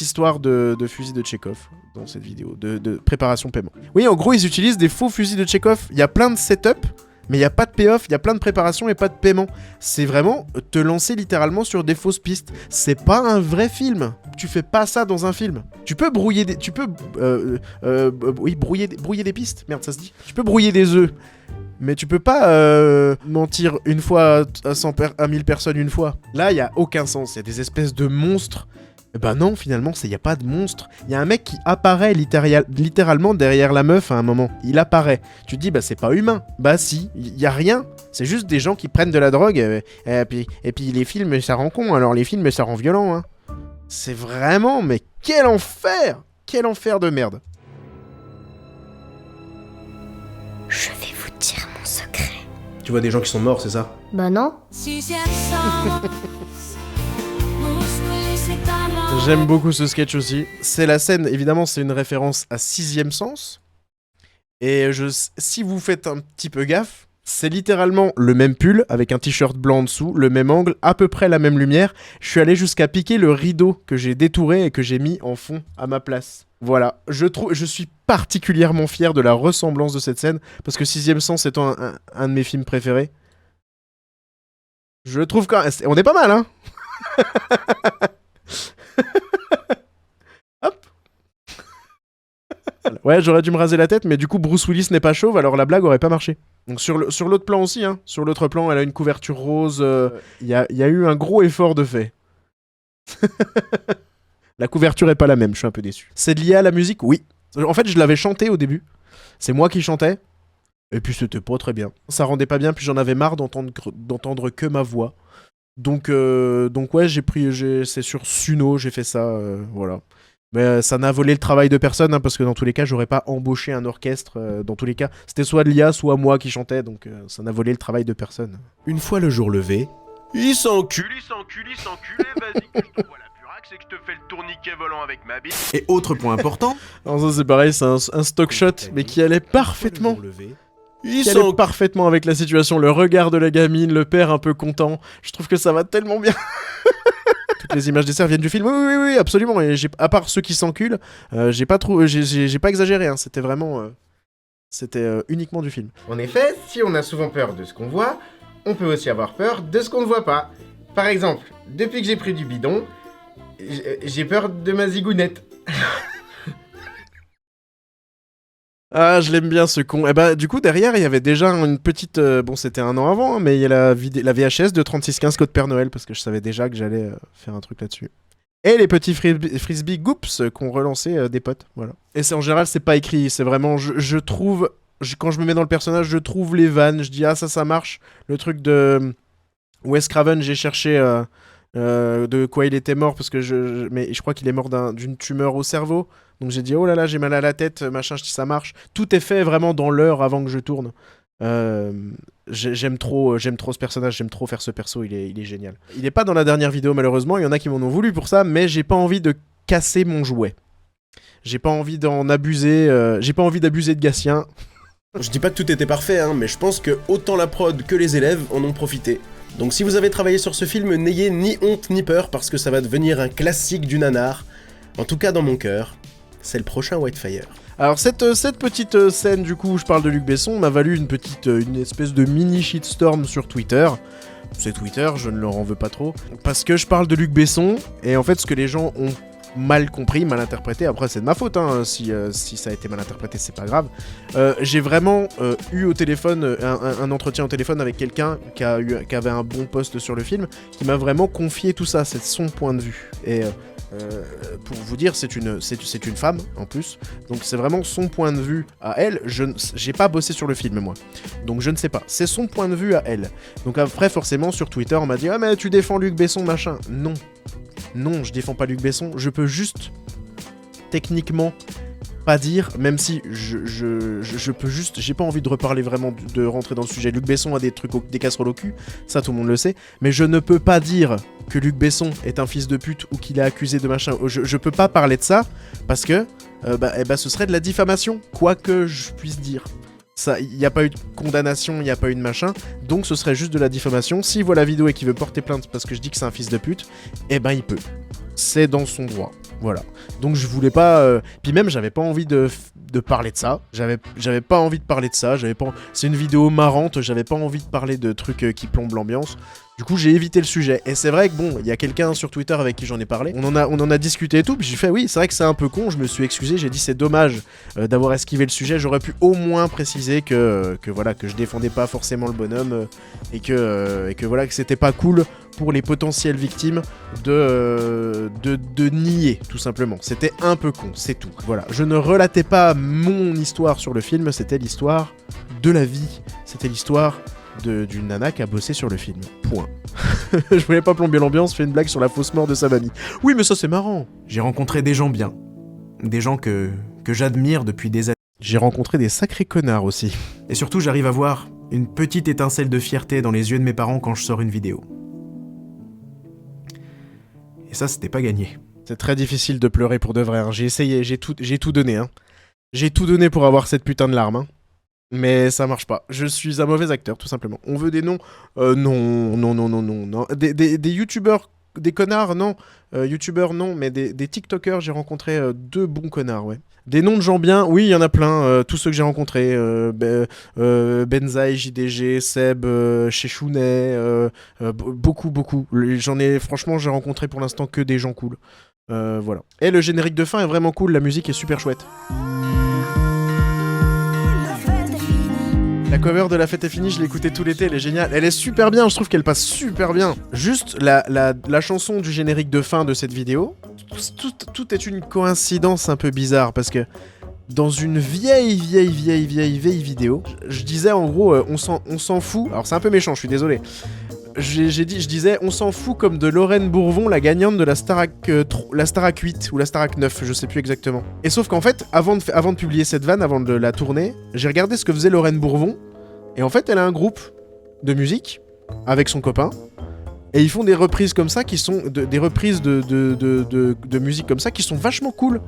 histoire de fusil de Tchekhov dans cette vidéo, de préparation paiement. Oui, en gros ils utilisent des faux fusils de Tchekhov, il y a plein de setup, mais il n'y a pas de payoff, il y a plein de préparation et pas de paiement. C'est vraiment te lancer littéralement sur des fausses pistes. C'est pas un vrai film. Tu fais pas ça dans un film. Tu peux brouiller des... brouiller des pistes. Merde, ça se dit. Tu peux brouiller des œufs. Mais tu peux pas mentir une fois à 1000 personnes une fois. Là, il y a aucun sens. Il y a des espèces de monstres. Bah non, finalement, il y a pas de monstre. Il y a un mec qui apparaît littéralement derrière la meuf à un moment. Il apparaît. Tu te dis, bah c'est pas humain. Bah si, il y a rien. C'est juste des gens qui prennent de la drogue. Et puis les films, ça rend con. Alors les films, ça rend violent. Hein. C'est vraiment, mais quel enfer! Quel enfer de merde. Je vais vous dire mon secret. Tu vois des gens qui sont morts, c'est ça? Bah non. J'aime beaucoup ce sketch aussi. C'est la scène, évidemment, c'est une référence à Sixième Sens. Et si vous faites un petit peu gaffe, c'est littéralement le même pull avec un t-shirt blanc en dessous, le même angle, à peu près la même lumière. Je suis allé jusqu'à piquer le rideau que j'ai détouré et que j'ai mis en fond à ma place. Voilà, je suis particulièrement fier de la ressemblance de cette scène, parce que Sixième Sens étant un de mes films préférés. Je trouve quand même... On est pas mal, hein. Hop. Ouais, j'aurais dû me raser la tête, mais du coup Bruce Willis n'est pas chauve, alors la blague aurait pas marché. Donc sur l'autre plan aussi, hein. Sur l'autre plan, elle a une couverture rose. Il y a eu un gros effort de fait. La couverture est pas la même, je suis un peu déçu. C'est lié à la musique? Oui. En fait, je l'avais chanté au début. C'est moi qui chantais. Et puis c'était pas très bien. Ça rendait pas bien, puis j'en avais marre d'entendre que ma voix. Donc ouais, c'est sur Suno, j'ai fait ça, voilà. Mais ça n'a volé le travail de personne, hein, parce que dans tous les cas, j'aurais pas embauché un orchestre. Dans tous les cas, c'était soit Lia, soit moi qui chantais, donc ça n'a volé le travail de personne. Une fois le jour levé, il s'encule, vas-y que je t'envoie la purax et que je te fais le tourniquet volant avec ma bite. Et autre point important... Non, ça c'est pareil, c'est un stock shot, mais qui allait parfaitement... Qui allait parfaitement avec la situation, le regard de la gamine, le père un peu content. Je trouve que ça va tellement bien. Toutes les images dessert viennent du film. Oui, absolument. Et à part ceux qui s'enculent, j'ai pas exagéré. Hein. C'était vraiment, c'était uniquement du film. En effet, si on a souvent peur de ce qu'on voit, on peut aussi avoir peur de ce qu'on ne voit pas. Par exemple, depuis que j'ai pris du bidon, j'ai peur de ma zigounette. Ah, je l'aime bien ce con. Et bah, du coup, derrière, il y avait déjà une petite. Bon, c'était un an avant, hein, mais il y a la VHS de 3615 Code Père Noël, parce que je savais déjà que j'allais faire un truc là-dessus. Et les petits frisbee goops qu'ont relancé des potes. Voilà. Et en général, c'est pas écrit, c'est vraiment. Je trouve. Quand je me mets dans le personnage, je trouve les vannes, je dis ah, ça marche. Le truc de Wes Craven, j'ai cherché. De quoi il était mort parce que mais je crois qu'il est mort d'une tumeur au cerveau, donc j'ai dit oh là là j'ai mal à la tête machin, je dis ça marche, tout est fait vraiment dans l'heure avant que je tourne. J'aime trop ce personnage, j'aime trop faire ce perso, il est génial. Il est pas dans la dernière vidéo malheureusement, il y en a qui m'en ont voulu pour ça, mais j'ai pas envie de casser mon jouet, j'ai pas envie d'en abuser, j'ai pas envie d'abuser de Gatien. Je dis pas que tout était parfait, hein, mais je pense que autant la prod que les élèves en ont profité. Donc si vous avez travaillé sur ce film, n'ayez ni honte ni peur, parce que ça va devenir un classique du nanar. En tout cas dans mon cœur, c'est le prochain Whitefire. Alors cette petite scène du coup où je parle de Luc Besson m'a valu une espèce de mini shitstorm sur Twitter. C'est Twitter, je ne leur en veux pas trop. Parce que je parle de Luc Besson, et en fait ce que les gens ont mal compris, mal interprété, après c'est de ma faute, hein, si ça a été mal interprété, c'est pas grave. J'ai vraiment eu au téléphone, un entretien au téléphone avec quelqu'un qui avait un bon post sur le film, qui m'a vraiment confié tout ça, c'est son point de vue. Et pour vous dire, c'est une femme en plus, donc c'est vraiment son point de vue à elle. J'ai pas bossé sur le film moi, donc je ne sais pas, c'est son point de vue à elle. Donc après forcément sur Twitter on m'a dit ah mais tu défends Luc Besson machin. Non, je défends pas Luc Besson, je peux juste techniquement pas dire, même si je peux juste, j'ai pas envie de reparler vraiment, de rentrer dans le sujet. Luc Besson a des trucs, des casseroles au cul, ça tout le monde le sait, mais je ne peux pas dire que Luc Besson est un fils de pute ou qu'il est accusé de machin, je peux pas parler de ça, parce que ce serait de la diffamation, quoi que je puisse dire. Il n'y a pas eu de condamnation, il n'y a pas eu de machin, donc ce serait juste de la diffamation. S'il voit la vidéo et qu'il veut porter plainte parce que je dis que c'est un fils de pute, il peut. C'est dans son droit, voilà. Donc je voulais pas... Puis même, j'avais pas envie de parler de ça. J'avais pas envie de parler de ça, c'est une vidéo marrante, j'avais pas envie de parler de trucs qui plombent l'ambiance. Du coup, j'ai évité le sujet. Et c'est vrai que bon, il y a quelqu'un sur Twitter avec qui j'en ai parlé. On en a discuté et tout. Puis j'ai fait oui, c'est vrai que c'est un peu con. Je me suis excusé. J'ai dit c'est dommage d'avoir esquivé le sujet. J'aurais pu au moins préciser que voilà, que je défendais pas forcément le bonhomme et que voilà, que c'était pas cool pour les potentielles victimes de nier tout simplement. C'était un peu con, c'est tout. Voilà, je ne relatais pas mon histoire sur le film. C'était l'histoire de la vie. C'était l'histoire d'une nana qui a bossé sur le film. Point. Je voulais pas plomber l'ambiance, fais une blague sur la fausse mort de sa mamie. Oui, mais ça c'est marrant. J'ai rencontré des gens bien. Des gens que j'admire depuis des années. J'ai rencontré des sacrés connards aussi. Et surtout, j'arrive à voir une petite étincelle de fierté dans les yeux de mes parents quand je sors une vidéo. Et ça, c'était pas gagné. C'est très difficile de pleurer pour de vrai. Hein. J'ai essayé, j'ai tout donné. Hein. J'ai tout donné pour avoir cette putain de larme. Hein. Mais ça marche pas. Je suis un mauvais acteur, tout simplement. On veut des noms non. Des youtubeurs, des connards, non. Youtubeurs, non. Mais des tiktokers, j'ai rencontré 2 bons connards, ouais. Des noms de gens bien, oui, il y en a plein. Tous ceux que j'ai rencontrés. Benzaï, JDG, Seb, Chechounet. Beaucoup. Franchement, j'ai rencontré pour l'instant que des gens cool. Voilà. Et le générique de fin est vraiment cool. La musique est super chouette. La cover de La Fête est finie, je l'ai écoutée tout l'été, elle est géniale. Elle est super bien, je trouve qu'elle passe super bien. Juste la chanson du générique de fin de cette vidéo, tout est une coïncidence un peu bizarre parce que dans une vieille vidéo, je disais en gros, on s'en fout. Alors c'est un peu méchant, je suis désolé. Je disais, on s'en fout comme de Lorraine Bourvon, la gagnante de la Starac 8 ou la Starac 9, je sais plus exactement. Et sauf qu'en fait, avant de publier cette vanne, avant de la tourner, j'ai regardé ce que faisait Lorraine Bourvon, et en fait, elle a un groupe de musique avec son copain, et ils font des reprises comme ça qui sont des reprises de musique comme ça qui sont vachement cool.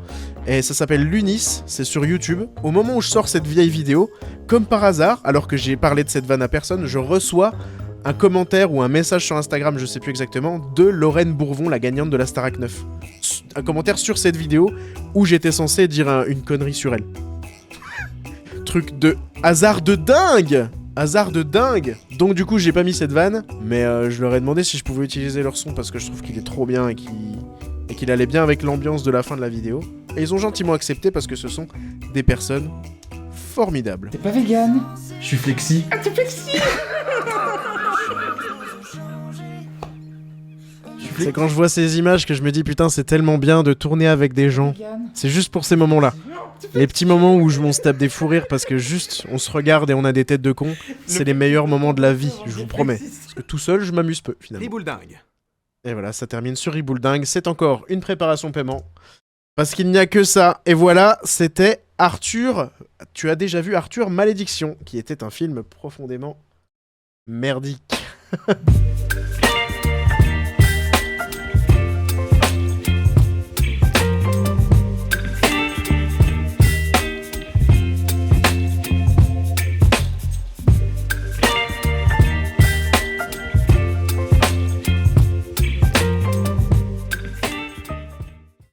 Et ça s'appelle Lunis, c'est sur YouTube. Au moment où je sors cette vieille vidéo, comme par hasard, alors que j'ai parlé de cette vanne à personne, je reçois un commentaire ou un message sur Instagram, je sais plus exactement, de Lorraine Bourvon, la gagnante de la Starac 9. Un commentaire sur cette vidéo où j'étais censé dire une connerie sur elle. Truc de hasard de dingue! Hasard de dingue! Donc du coup j'ai pas mis cette vanne, mais je leur ai demandé si je pouvais utiliser leur son parce que je trouve qu'il est trop bien et qu'il allait bien avec l'ambiance de la fin de la vidéo. Et ils ont gentiment accepté parce que ce sont des personnes formidables. T'es pas vegan? Je suis flexi. Ah, t'es flexi! C'est quand je vois ces images que je me dis putain c'est tellement bien de tourner avec des gens. C'est juste pour ces moments-là. Les petits moments où on se tape des fous rires parce que juste on se regarde et on a des têtes de cons, c'est les meilleurs moments de la vie, je vous promets. Parce que tout seul je m'amuse peu finalement. Ribouledingue. Et voilà, ça termine sur Ribouledingue. C'est encore une préparation paiement. Parce qu'il n'y a que ça. Et voilà, c'était Arthur. Tu as déjà vu Arthur Malédiction, qui était un film profondément merdique.